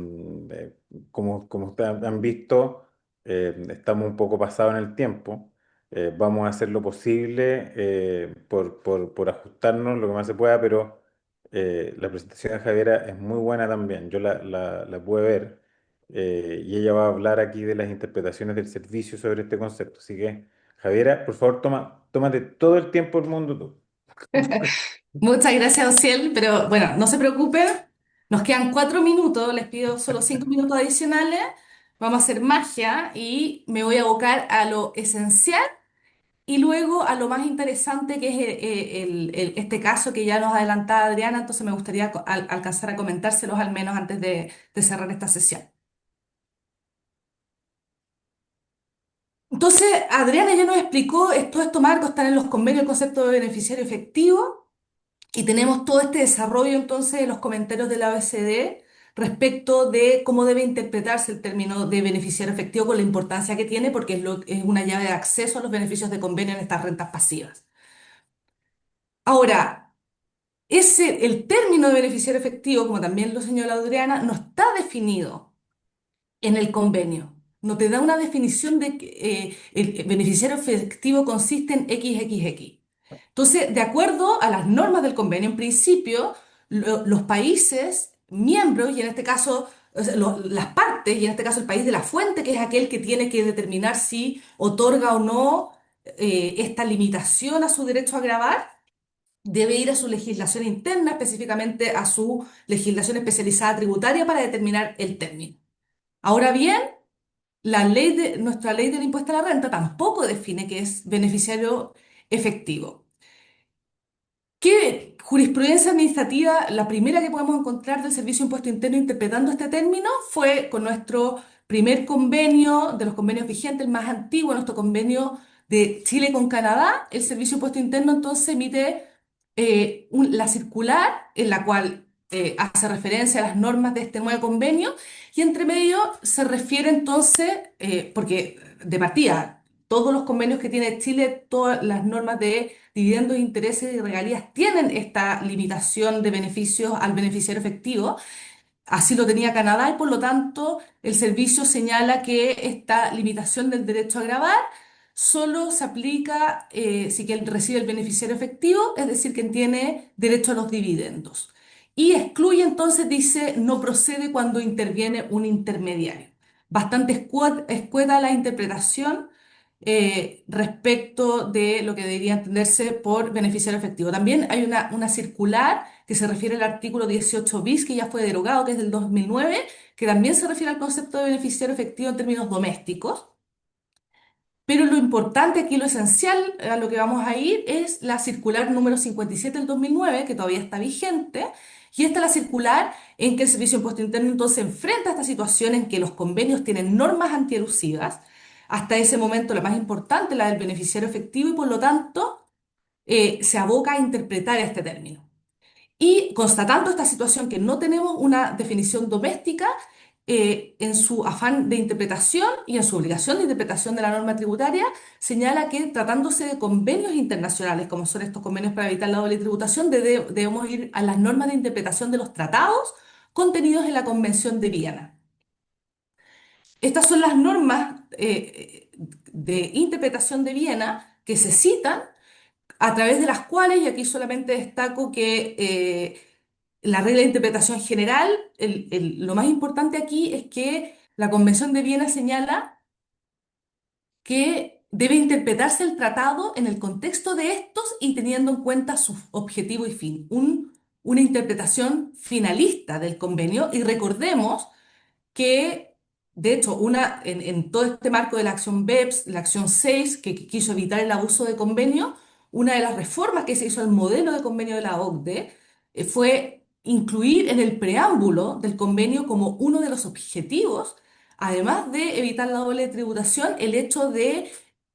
como ustedes han visto, estamos un poco pasados en el tiempo. Vamos a hacer lo posible por ajustarnos lo que más se pueda, pero la presentación de Javiera es muy buena también. Yo la pude ver y ella va a hablar aquí de las interpretaciones del servicio sobre este concepto. Así que, Javiera, por favor, tómate todo el tiempo del mundo tú. Muchas gracias, Ociel, pero bueno, no se preocupen, nos quedan 4 minutos, les pido solo 5 minutos adicionales, vamos a hacer magia y me voy a abocar a lo esencial y luego a lo más interesante que es este caso que ya nos adelantaba Adriana, entonces me gustaría alcanzar a comentárselos al menos antes de cerrar esta sesión. Entonces, Adriana ya nos explicó, todos estos marcos están en los convenios, el concepto de beneficiario efectivo. Y tenemos todo este desarrollo entonces de los comentarios de la OECD respecto de cómo debe interpretarse el término de beneficiario efectivo con la importancia que tiene porque es una llave de acceso a los beneficios de convenio en estas rentas pasivas. Ahora, el término de beneficiario efectivo, como también lo señaló Adriana, no está definido en el convenio. No te da una definición de que el beneficiario efectivo consiste en XXX. Entonces, de acuerdo a las normas del convenio, en principio, los países miembros, y en este caso, o sea, las partes, y en este caso el país de la fuente, que es aquel que tiene que determinar si otorga o no esta limitación a su derecho a grabar, debe ir a su legislación interna, específicamente a su legislación especializada tributaria para determinar el término. Ahora bien, nuestra ley del impuesto a la renta tampoco define qué es beneficiario efectivo. ¿Qué jurisprudencia administrativa, la primera que podemos encontrar del Servicio de Impuesto Interno interpretando este término fue con nuestro primer convenio, de los convenios vigentes, el más antiguo, nuestro convenio de Chile con Canadá? El Servicio de Impuesto Interno entonces emite la circular en la cual hace referencia a las normas de este nuevo convenio y entre medio se refiere entonces, porque de partida, todos los convenios que tiene Chile, todas las normas de dividendos, intereses y regalías tienen esta limitación de beneficios al beneficiario efectivo. Así lo tenía Canadá y por lo tanto el servicio señala que esta limitación del derecho a grabar solo se aplica si quien recibe el beneficiario efectivo, es decir, quien tiene derecho a los dividendos. Y excluye entonces, dice, no procede cuando interviene un intermediario. Bastante escueta la interpretación respecto de lo que debería entenderse por beneficiario efectivo. También hay una circular que se refiere al artículo 18 bis, que ya fue derogado, que es del 2009, que también se refiere al concepto de beneficiario efectivo en términos domésticos. Pero lo importante aquí, lo esencial a lo que vamos a ir es la circular número 57 del 2009, que todavía está vigente, y esta es la circular en que el Servicio de Impuesto Interno entonces enfrenta esta situación en que los convenios tienen normas antierusivas, hasta ese momento la más importante, la del beneficiario efectivo, y por lo tanto se aboca a interpretar este término. Y constatando esta situación que no tenemos una definición doméstica, en su afán de interpretación y en su obligación de interpretación de la norma tributaria, señala que tratándose de convenios internacionales, como son estos convenios para evitar la doble tributación, debemos ir a las normas de interpretación de los tratados contenidos en la Convención de Viena. Estas son las normas de interpretación de Viena que se citan, a través de las cuales, y aquí solamente destaco que la regla de interpretación general, lo más importante aquí es que la Convención de Viena señala que debe interpretarse el tratado en el contexto de estos y teniendo en cuenta su objetivo y fin. Una interpretación finalista del convenio, y recordemos que, de hecho, en todo este marco de la acción BEPS, la acción 6, que quiso evitar el abuso de convenio, una de las reformas que se hizo al modelo de convenio de la OCDE fue incluir en el preámbulo del convenio como uno de los objetivos además de evitar la doble tributación, el hecho de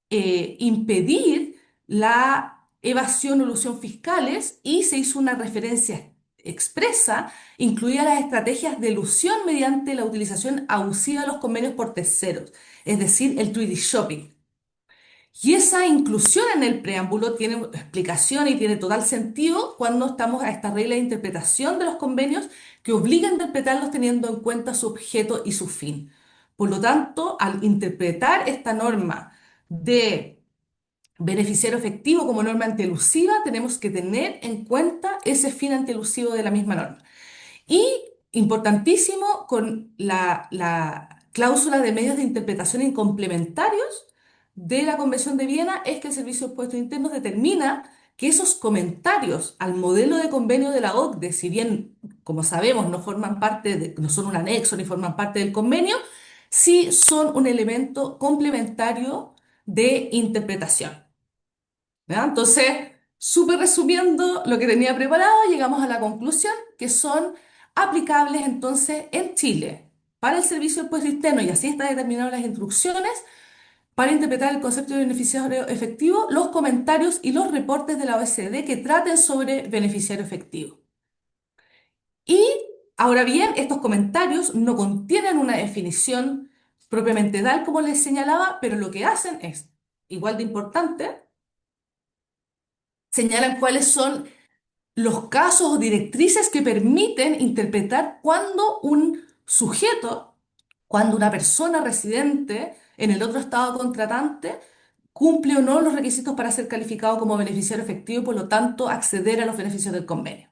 impedir la evasión o elusión fiscales y se hizo una referencia expresa, incluida las estrategias de elusión mediante la utilización abusiva de los convenios por terceros, es decir, el treaty shopping. Y esa inclusión en el preámbulo tiene explicación y tiene total sentido cuando estamos a esta regla de interpretación de los convenios que obliga a interpretarlos teniendo en cuenta su objeto y su fin. Por lo tanto, al interpretar esta norma de beneficiario efectivo como norma antielusiva, tenemos que tener en cuenta ese fin antielusivo de la misma norma. Y importantísimo, con la cláusula de medios de interpretación incomplementarios de la Convención de Viena es que el Servicio de Impuestos Internos determina que esos comentarios al modelo de convenio de la OCDE, si bien, como sabemos, no forman parte no son un anexo ni forman parte del convenio, sí son un elemento complementario de interpretación. ¿Ya? Entonces, súper resumiendo lo que tenía preparado, llegamos a la conclusión que son aplicables entonces en Chile para el servicio de impuesto interno, y así está determinado en las instrucciones para interpretar el concepto de beneficiario efectivo, los comentarios y los reportes de la OECD que traten sobre beneficiario efectivo. Y ahora bien, estos comentarios no contienen una definición propiamente tal como les señalaba, pero lo que hacen es igual de importante, señalan cuáles son los casos o directrices que permiten interpretar cuando un sujeto, cuando una persona residente en el otro estado contratante cumple o no los requisitos para ser calificado como beneficiario efectivo y por lo tanto acceder a los beneficios del convenio.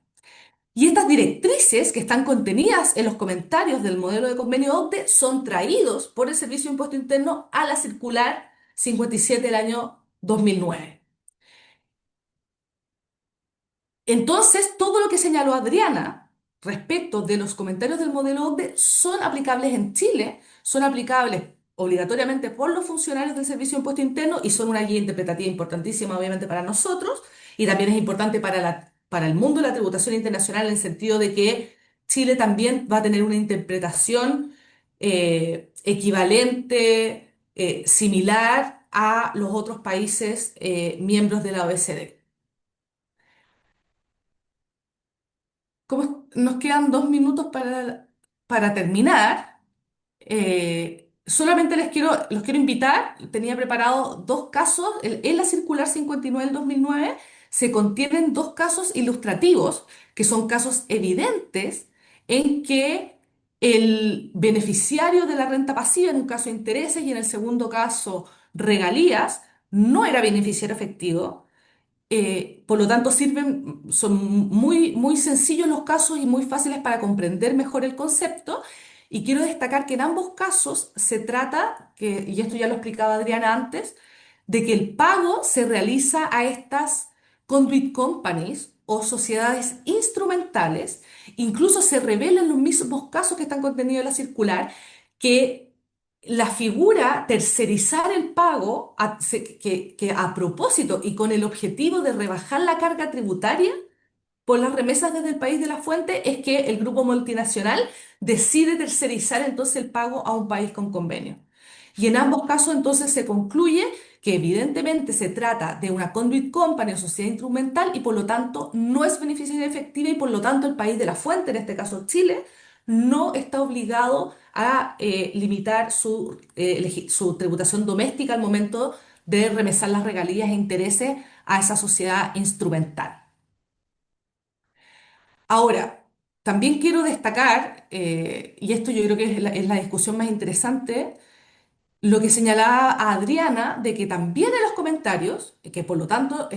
Y estas directrices que están contenidas en los comentarios del modelo de convenio OCDE son traídos por el Servicio de Impuesto Interno a la circular 57 del año 2009. Entonces, todo lo que señaló Adriana respecto de los comentarios del modelo OCDE son aplicables en Chile, son aplicables obligatoriamente por los funcionarios del Servicio de Impuesto Interno y son una guía interpretativa importantísima, obviamente, para nosotros y también es importante para el mundo de la tributación internacional en el sentido de que Chile también va a tener una interpretación equivalente, similar a los otros países miembros de la OECD. Como nos quedan 2 minutos para terminar, solamente los quiero invitar. Tenía preparado dos casos. En la circular 59 del 2009 se contienen dos casos ilustrativos, que son casos evidentes en que el beneficiario de la renta pasiva, en un caso intereses y en el segundo caso regalías, no era beneficiario efectivo. Por lo tanto, son muy, muy sencillos los casos y muy fáciles para comprender mejor el concepto. Y quiero destacar que en ambos casos se trata, y esto ya lo explicaba Adriana antes, de que el pago se realiza a estas conduit companies o sociedades instrumentales. Incluso se revela en los mismos casos que están contenidos en la circular que la figura tercerizar el pago, que a propósito y con el objetivo de rebajar la carga tributaria por las remesas desde el país de la fuente, es que el grupo multinacional decide tercerizar entonces el pago a un país con convenio. Y en ambos casos entonces se concluye que evidentemente se trata de una conduit company o sociedad instrumental y por lo tanto no es beneficiaria efectiva y por lo tanto el país de la fuente, en este caso Chile, no está obligado a limitar su tributación doméstica al momento de remesar las regalías e intereses a esa sociedad instrumental. Ahora, también quiero destacar, y esto yo creo que es la discusión más interesante, lo que señalaba a Adriana de que también en los comentarios, que por lo tanto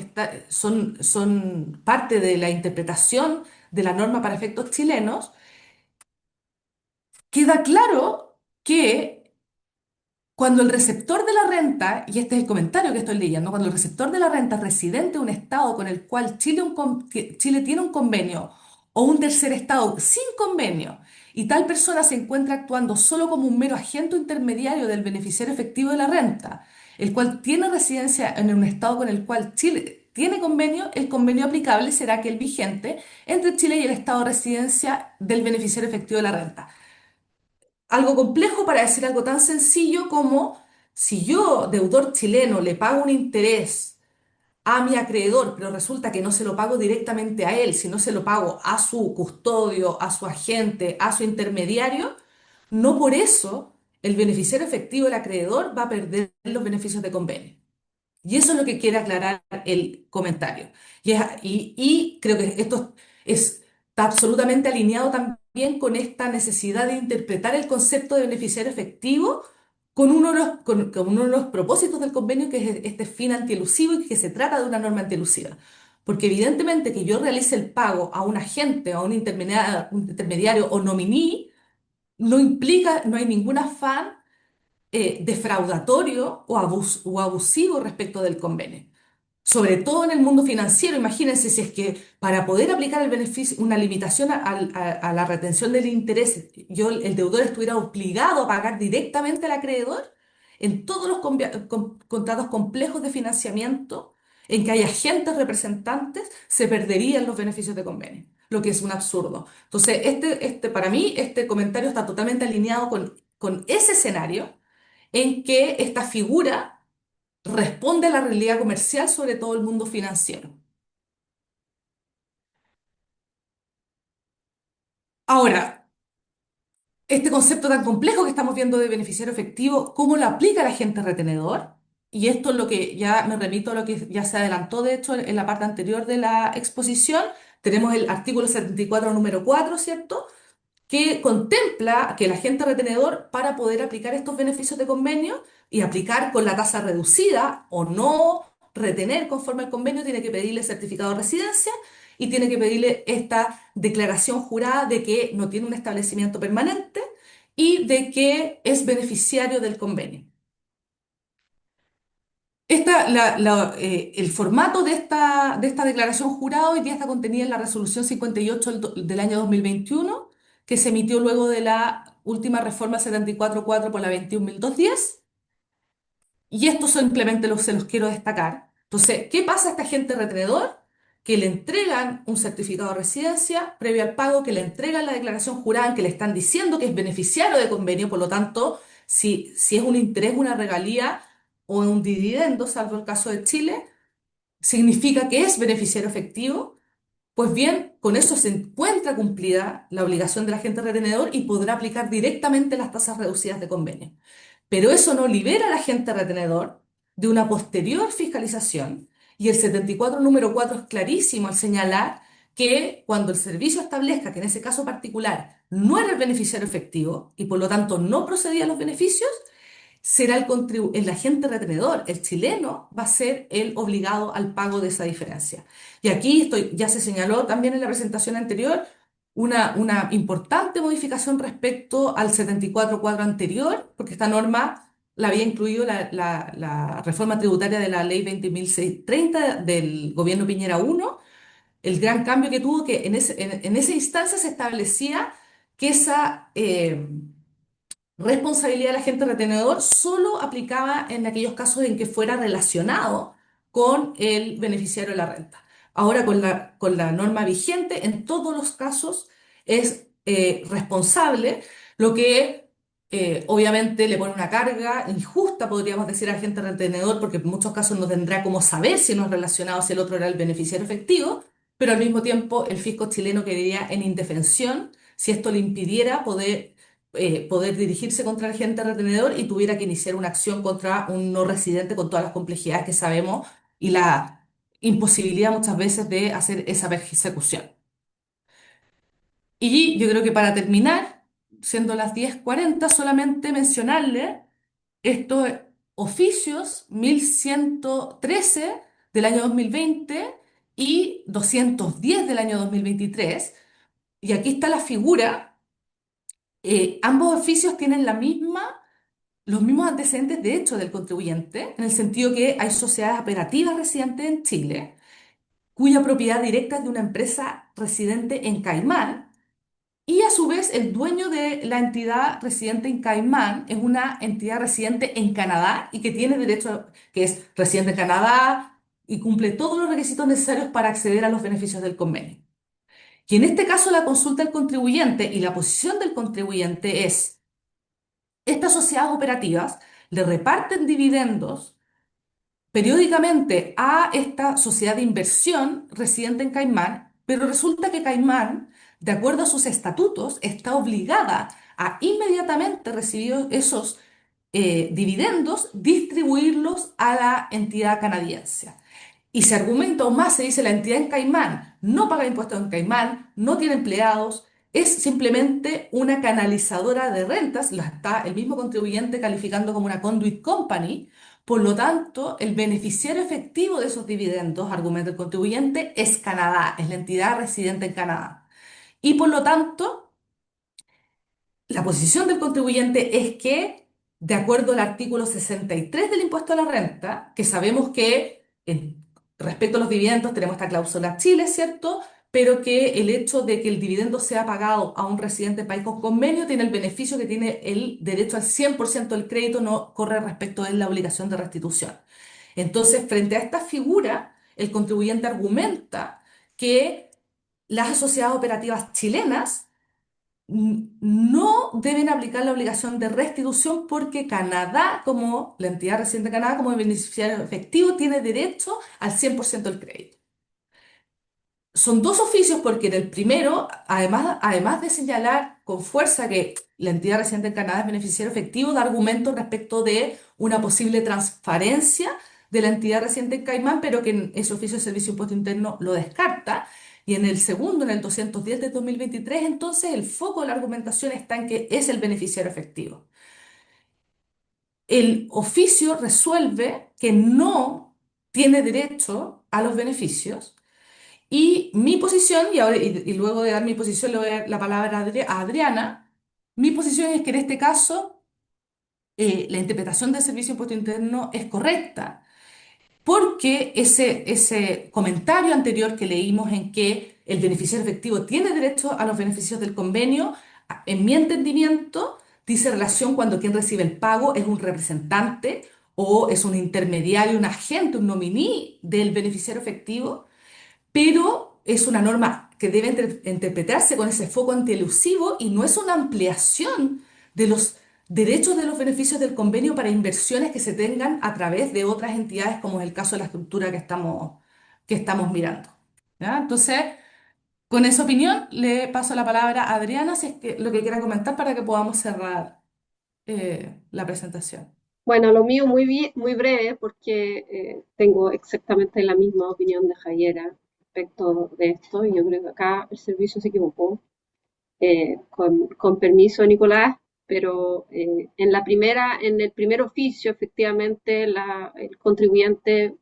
son parte de la interpretación de la norma para efectos chilenos, queda claro que cuando el receptor de la renta, y este es el comentario que estoy leyendo, cuando el receptor de la renta es residente de un estado con el cual Chile tiene un convenio o un tercer estado sin convenio, y tal persona se encuentra actuando solo como un mero agente intermediario del beneficiario efectivo de la renta, el cual tiene residencia en un estado con el cual Chile tiene convenio, el convenio aplicable será aquel vigente entre Chile y el estado de residencia del beneficiario efectivo de la renta. algo complejo para decir algo tan sencillo como si yo, deudor chileno, le pago un interés a mi acreedor, pero resulta que no se lo pago directamente a él, sino se lo pago a su custodio, a su agente, a su intermediario, no por eso el beneficiario efectivo, el acreedor, va a perder los beneficios de convenio. Y eso es lo que quiere aclarar el comentario. Y creo que está absolutamente alineado también con esta necesidad de interpretar el concepto de beneficiario efectivo con uno de los propósitos del convenio, que es este fin antielusivo y que se trata de una norma antielusiva. Porque evidentemente que yo realice el pago a un agente, a un intermediario o nominee, no implica, no hay ningún afán defraudatorio o abusivo respecto del convenio. Sobre todo en el mundo financiero, imagínense si es que para poder aplicar el beneficio, una limitación a la retención del interés, el deudor estuviera obligado a pagar directamente al acreedor en todos los contratos complejos de financiamiento en que hay agentes representantes, se perderían los beneficios de convenio, lo que es un absurdo. Entonces, para mí, este comentario está totalmente alineado con ese escenario en que esta figura responde a la realidad comercial, sobre todo el mundo financiero. Ahora, este concepto tan complejo que estamos viendo de beneficiario efectivo, ¿cómo lo aplica el agente retenedor? Y esto es lo que ya me remito a lo que ya se adelantó, de hecho, en la parte anterior de la exposición. Tenemos el artículo 74, número 4, ¿cierto? Que contempla que el agente retenedor, para poder aplicar estos beneficios de convenio y aplicar con la tasa reducida o no retener conforme al convenio, tiene que pedirle certificado de residencia y tiene que pedirle esta declaración jurada de que no tiene un establecimiento permanente y de que es beneficiario del convenio. El formato de esta declaración jurada hoy día está contenida en la resolución 58 del año 2021, que se emitió luego de la última reforma 74.4 por la 21.210. Y esto simplemente se los quiero destacar. Entonces, ¿qué pasa a este agente retenedor? Que le entregan un certificado de residencia previo al pago, que le entregan la declaración jurada en que le están diciendo que es beneficiario de convenio, por lo tanto, si es un interés, una regalía o un dividendo, salvo el caso de Chile, significa que es beneficiario efectivo. Pues bien, con eso se encuentra cumplida la obligación del agente retenedor y podrá aplicar directamente las tasas reducidas de convenio. Pero eso no libera al agente retenedor de una posterior fiscalización, y el 74 número 4 es clarísimo al señalar que cuando el servicio establezca que en ese caso particular no era el beneficiario efectivo y por lo tanto no procedía a los beneficios, será el agente retenedor, el chileno, va a ser el obligado al pago de esa diferencia. Y aquí ya se señaló también en la presentación anterior una importante modificación respecto al 74.4 anterior, porque esta norma la había incluido la reforma tributaria de la ley 20.630 del gobierno Piñera 1. El gran cambio que tuvo, que en esa instancia se establecía que esa responsabilidad del agente retenedor solo aplicaba en aquellos casos en que fuera relacionado con el beneficiario de la renta. Ahora, con la norma vigente, en todos los casos es responsable, lo que obviamente le pone una carga injusta, podríamos decir, al agente retenedor, porque en muchos casos no tendrá cómo saber si no es relacionado, si el otro era el beneficiario efectivo, pero al mismo tiempo el fisco chileno quedaría en indefensión si esto le impidiera poder dirigirse contra el agente retenedor y tuviera que iniciar una acción contra un no residente, con todas las complejidades que sabemos y la imposibilidad muchas veces de hacer esa persecución. Y yo creo que para terminar, siendo las 10:40, solamente mencionarle estos oficios 1113 del año 2020 y 210 del año 2023. Y aquí está la figura. Ambos oficios tienen los mismos antecedentes de hecho del contribuyente, en el sentido que hay sociedades operativas residentes en Chile, cuya propiedad directa es de una empresa residente en Caimán, y a su vez el dueño de la entidad residente en Caimán es una entidad residente en Canadá y que tiene derecho, que es residente en Canadá y cumple todos los requisitos necesarios para acceder a los beneficios del convenio. Y en este caso la consulta del contribuyente y la posición del contribuyente es: Estas sociedades operativas le reparten dividendos periódicamente a esta sociedad de inversión residente en Caimán, pero resulta que Caimán, de acuerdo a sus estatutos, está obligada a inmediatamente recibir esos dividendos, distribuirlos a la entidad canadiense. Y se argumenta aún más, se dice la entidad en Caimán no paga impuestos en Caimán, no tiene empleados, es simplemente una canalizadora de rentas, la está el mismo contribuyente calificando como una conduit company. Por lo tanto, el beneficiario efectivo de esos dividendos, argumenta el contribuyente, es Canadá, es la entidad residente en Canadá. Y por lo tanto, la posición del contribuyente es que, de acuerdo al artículo 63 del impuesto a la renta, que sabemos que respecto a los dividendos tenemos esta cláusula Chile, ¿cierto? Pero que el hecho de que el dividendo sea pagado a un residente del país con convenio tiene el beneficio que tiene el derecho al 100% del crédito, no corre respecto de la obligación de restitución. Entonces, frente a esta figura, el contribuyente argumenta que las sociedades operativas chilenas no deben aplicar la obligación de restitución porque Canadá, como la entidad residente de Canadá, como beneficiario efectivo, tiene derecho al 100% del crédito. Son dos oficios porque en el primero, además de señalar con fuerza que la entidad residente en Canadá es beneficiario efectivo, da argumentos respecto de una posible transparencia de la entidad residente en Caimán, pero que en ese oficio de Servicio de Impuesto Interno lo descarta. Y en el segundo, en el 210 de 2023, entonces el foco de la argumentación está en que es el beneficiario efectivo. El oficio resuelve que no tiene derecho a los beneficios y mi posición, y luego de dar mi posición le doy la palabra a Adriana, mi posición es que en este caso la interpretación del Servicio de Impuesto Interno es correcta, porque ese comentario anterior que leímos en que el beneficiario efectivo tiene derecho a los beneficios del convenio, en mi entendimiento, dice relación cuando quien recibe el pago es un representante o es un intermediario, un agente, un nominee del beneficiario efectivo, pero es una norma que debe interpretarse con ese foco antielusivo y no es una ampliación de los derechos de los beneficios del convenio para inversiones que se tengan a través de otras entidades, como es el caso de la estructura que estamos mirando. ¿Ya? Entonces, con esa opinión, le paso la palabra a Adriana, si es que lo que quiera comentar para que podamos cerrar la presentación. Bueno, lo mío muy breve porque tengo exactamente la misma opinión de Javiera respecto de esto y yo creo que acá el servicio se equivocó. Con permiso, Nicolás, pero en el primer oficio, efectivamente, el contribuyente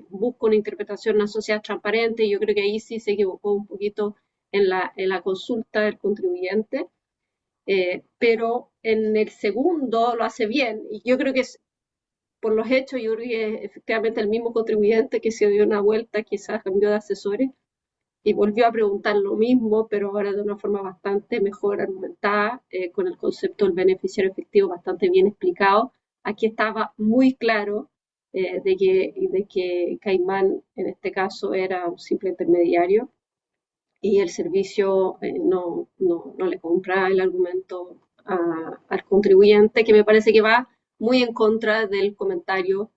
busca una interpretación de una sociedad transparente y yo creo que ahí sí se equivocó un poquito en la consulta del contribuyente. Pero en el segundo lo hace bien y yo creo que por los hechos, yo creo que es efectivamente el mismo contribuyente que se dio una vuelta, quizás cambió de asesores y volvió a preguntar lo mismo, pero ahora de una forma bastante mejor argumentada, con el concepto del beneficiario efectivo bastante bien explicado. Aquí estaba muy claro de que Caimán en este caso era un simple intermediario y el servicio no le compra el argumento al contribuyente, que me parece que va muy en contra del comentario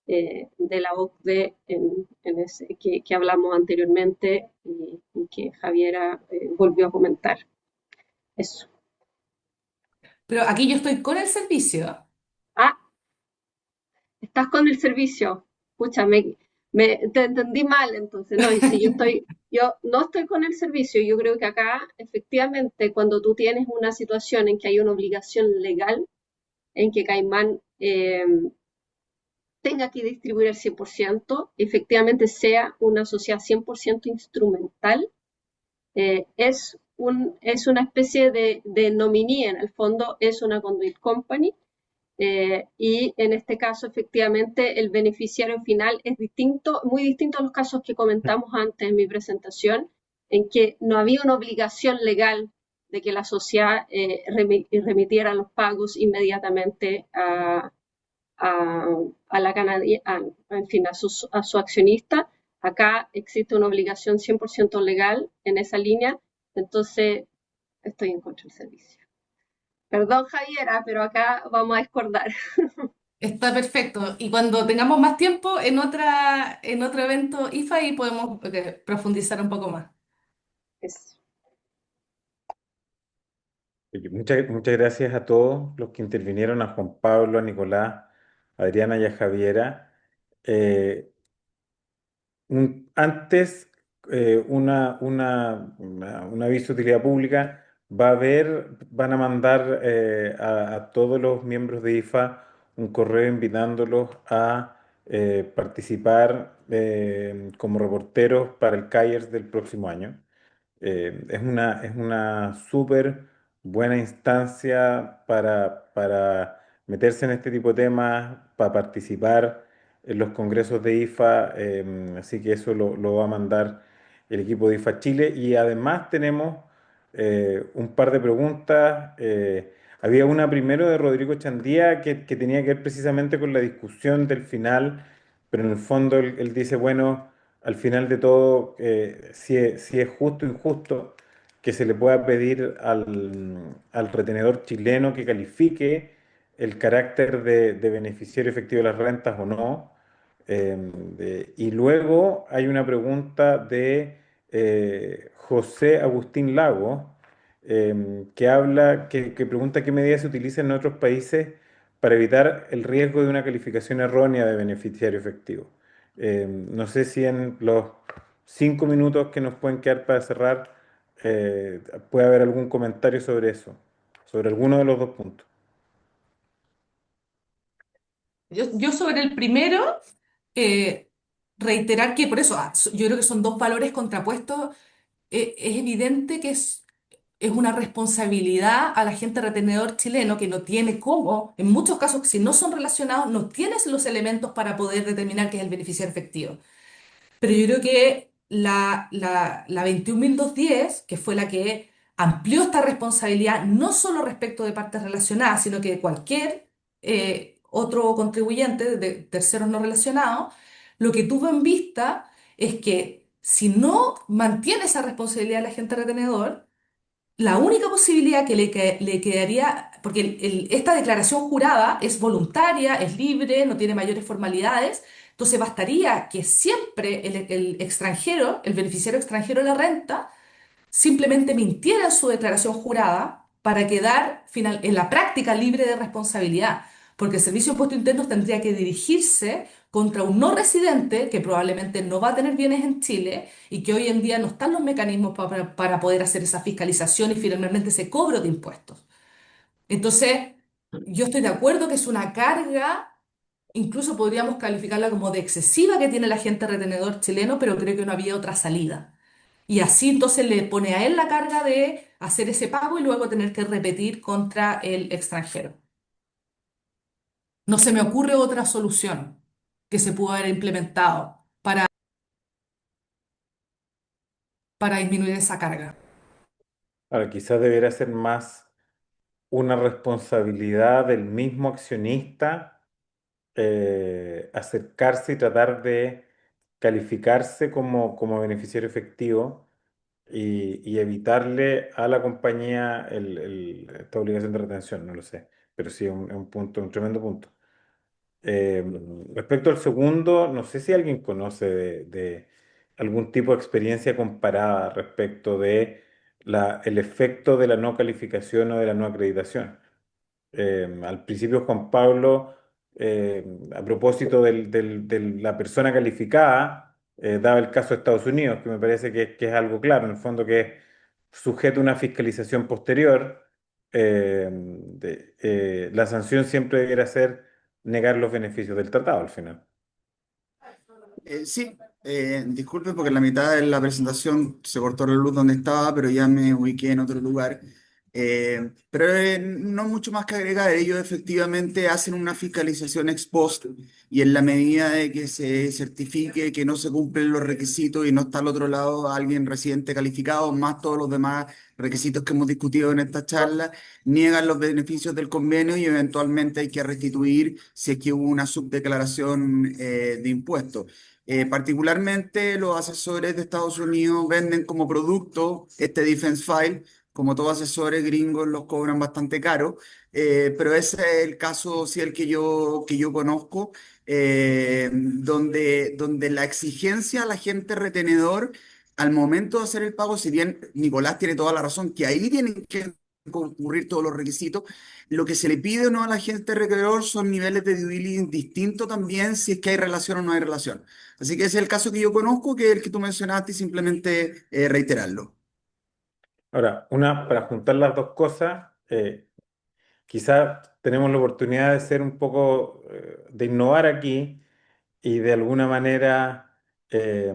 de la OCDE que hablamos anteriormente y que Javiera volvió a comentar. Eso. Pero aquí yo estoy con el servicio. Ah, estás con el servicio. Pucha, te entendí mal entonces. No, y si yo no estoy con el servicio, yo creo que acá efectivamente cuando tú tienes una situación en que hay una obligación legal, en que Caimán tenga que distribuir el 100%, efectivamente sea una sociedad 100% instrumental, es una especie de nominee, en el fondo es una conduit company, y en este caso efectivamente el beneficiario final es distinto, muy distinto a los casos que comentamos antes en mi presentación, en que no había una obligación legal de que la sociedad remitiera los pagos inmediatamente a la en fin, a su accionista. Acá existe una obligación 100% legal en esa línea, entonces estoy en contra del servicio. Perdón, Javiera, pero acá vamos a discordar. Está perfecto. Y cuando tengamos más tiempo en otro evento IFA, ahí podemos profundizar un poco más. Es- Oye, muchas gracias a todos los que intervinieron, a Juan Pablo, a Nicolás, a Adriana y a Javiera. Eh, Antes, un aviso de utilidad pública, van a mandar a todos los miembros de IFA un correo invitándolos a participar como reporteros para el CAIERS del próximo año. Es una súper buena instancia para meterse en este tipo de temas, para participar en los congresos de IFA, así que eso lo va a mandar el equipo de IFA Chile. Y además tenemos un par de preguntas. Había una primero de Rodrigo Chandía que tenía que ver precisamente con la discusión del final, pero en el fondo él dice, bueno, al final de todo, si es justo o injusto que se le pueda pedir al retenedor chileno que califique el carácter de beneficiario efectivo de las rentas o no. Y luego hay una pregunta de José Agustín Lago, que pregunta qué medidas se utilizan en otros países para evitar el riesgo de una calificación errónea de beneficiario efectivo. No sé si en los 5 minutos que nos pueden quedar para cerrar puede haber algún comentario sobre eso, sobre alguno de los dos puntos. Yo sobre el primero, eh, reiterar que por eso, yo creo que son dos valores contrapuestos. Es evidente que es una responsabilidad al agente retenedor chileno que no tiene cómo, en muchos casos, si no son relacionados, no tienes los elementos para poder determinar qué es el beneficiario efectivo. Pero yo creo que la 21.210, que fue la que amplió esta responsabilidad, no solo respecto de partes relacionadas, sino que de cualquier otro contribuyente de terceros no relacionados, lo que tuvo en vista es que si no mantiene esa responsabilidad del agente retenedor, la única posibilidad que le quedaría, porque esta declaración jurada es voluntaria, es libre, no tiene mayores formalidades, entonces bastaría que siempre el extranjero, el beneficiario extranjero de la renta, simplemente mintiera en su declaración jurada para quedar en la práctica libre de responsabilidad, porque el Servicio de Impuestos Internos tendría que dirigirse contra un no residente que probablemente no va a tener bienes en Chile y que hoy en día no están los mecanismos para poder hacer esa fiscalización y finalmente ese cobro de impuestos. Entonces, yo estoy de acuerdo que es una carga, incluso podríamos calificarla como de excesiva que tiene el agente retenedor chileno, pero creo que no había otra salida. Y así entonces le pone a él la carga de hacer ese pago y luego tener que repetir contra el extranjero. No se me ocurre otra solución que se pudo haber implementado para disminuir esa carga. Ahora, quizás debería ser más una responsabilidad del mismo accionista acercarse y tratar de calificarse como beneficiario efectivo y evitarle a la compañía esta obligación de retención, no lo sé, pero sí es un punto, un tremendo punto. Eh, Respecto al segundo, no sé si alguien conoce de algún tipo de experiencia comparada respecto de el efecto de la no calificación o de la no acreditación. Al principio Juan Pablo, a propósito de la persona calificada, daba el caso de Estados Unidos, que me parece que es algo claro, en el fondo que es sujeto a una fiscalización posterior. La sanción siempre debiera ser negar los beneficios del tratado al final. Sí, disculpe porque en la mitad de la presentación se cortó la luz donde estaba, pero ya me ubiqué en otro lugar. Pero no mucho más que agregar, ellos efectivamente hacen una fiscalización ex post y en la medida de que se certifique que no se cumplen los requisitos y no está al otro lado alguien residente calificado, más todos los demás requisitos que hemos discutido en esta charla, niegan los beneficios del convenio y eventualmente hay que restituir si es que hubo una subdeclaración de impuestos. Particularmente los asesores de Estados Unidos venden como producto este Defense File como todos asesores gringos los cobran bastante caro, pero ese es el caso, sí, el que yo conozco, donde la exigencia al agente retenedor al momento de hacer el pago, si bien Nicolás tiene toda la razón, que ahí tienen que concurrir todos los requisitos, lo que se le pide o no al agente retenedor son niveles de due diligence distintos también si es que hay relación o no hay relación. Así que ese es el caso que yo conozco, que es el que tú mencionaste, y simplemente reiterarlo. Ahora, para juntar las dos cosas, quizás tenemos la oportunidad de ser un poco, de innovar aquí y de alguna manera, eh,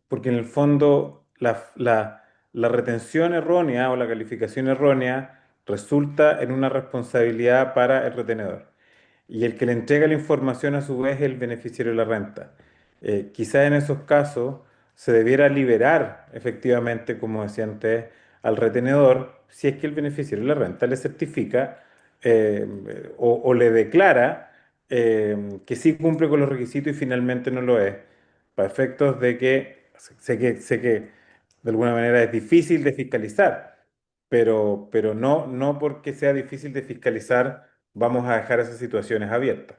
porque en el fondo la retención errónea o la calificación errónea resulta en una responsabilidad para el retenedor. Y el que le entrega la información a su vez es el beneficiario de la renta. Quizás en esos casos se debiera liberar efectivamente, como decía antes, al retenedor si es que el beneficiario de la renta le certifica o le declara que sí cumple con los requisitos y finalmente no lo es, para efectos de que sé que de alguna manera es difícil de fiscalizar, pero no porque sea difícil de fiscalizar vamos a dejar esas situaciones abiertas.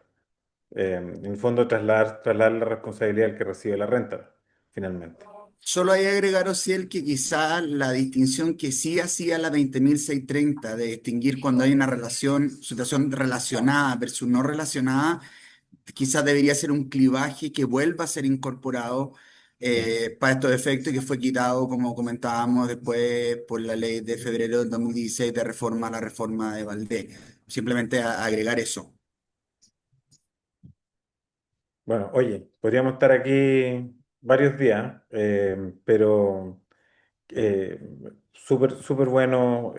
En el fondo, trasladar la responsabilidad al que recibe la renta, finalmente. Solo hay que agregar, Ociel, que quizá la distinción que sí hacía la 20.630 de distinguir cuando hay una situación relacionada versus no relacionada, quizás debería ser un clivaje que vuelva a ser incorporado Sí. para estos efectos y que fue quitado, como comentábamos después, por la ley de febrero del 2016 de reforma a la reforma de Valdés. Simplemente agregar eso. Bueno, oye, podríamos estar aquí varios días, pero eh, súper bueno.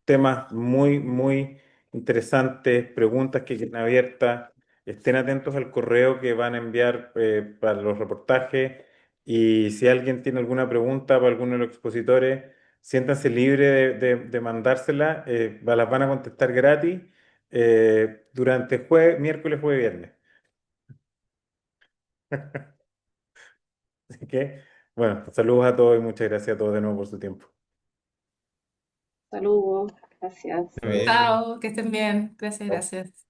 Temas muy interesantes, preguntas que queden abiertas. Estén atentos al correo que van a enviar para los reportajes y si alguien tiene alguna pregunta para alguno de los expositores, siéntanse libres de mandársela. Las van a contestar gratis durante miércoles, jueves, viernes. Así que, bueno, saludos a todos y muchas gracias a todos de nuevo por su tiempo. Saludos, gracias. Muy bien. Chao, que estén bien. Gracias, Chao. gracias.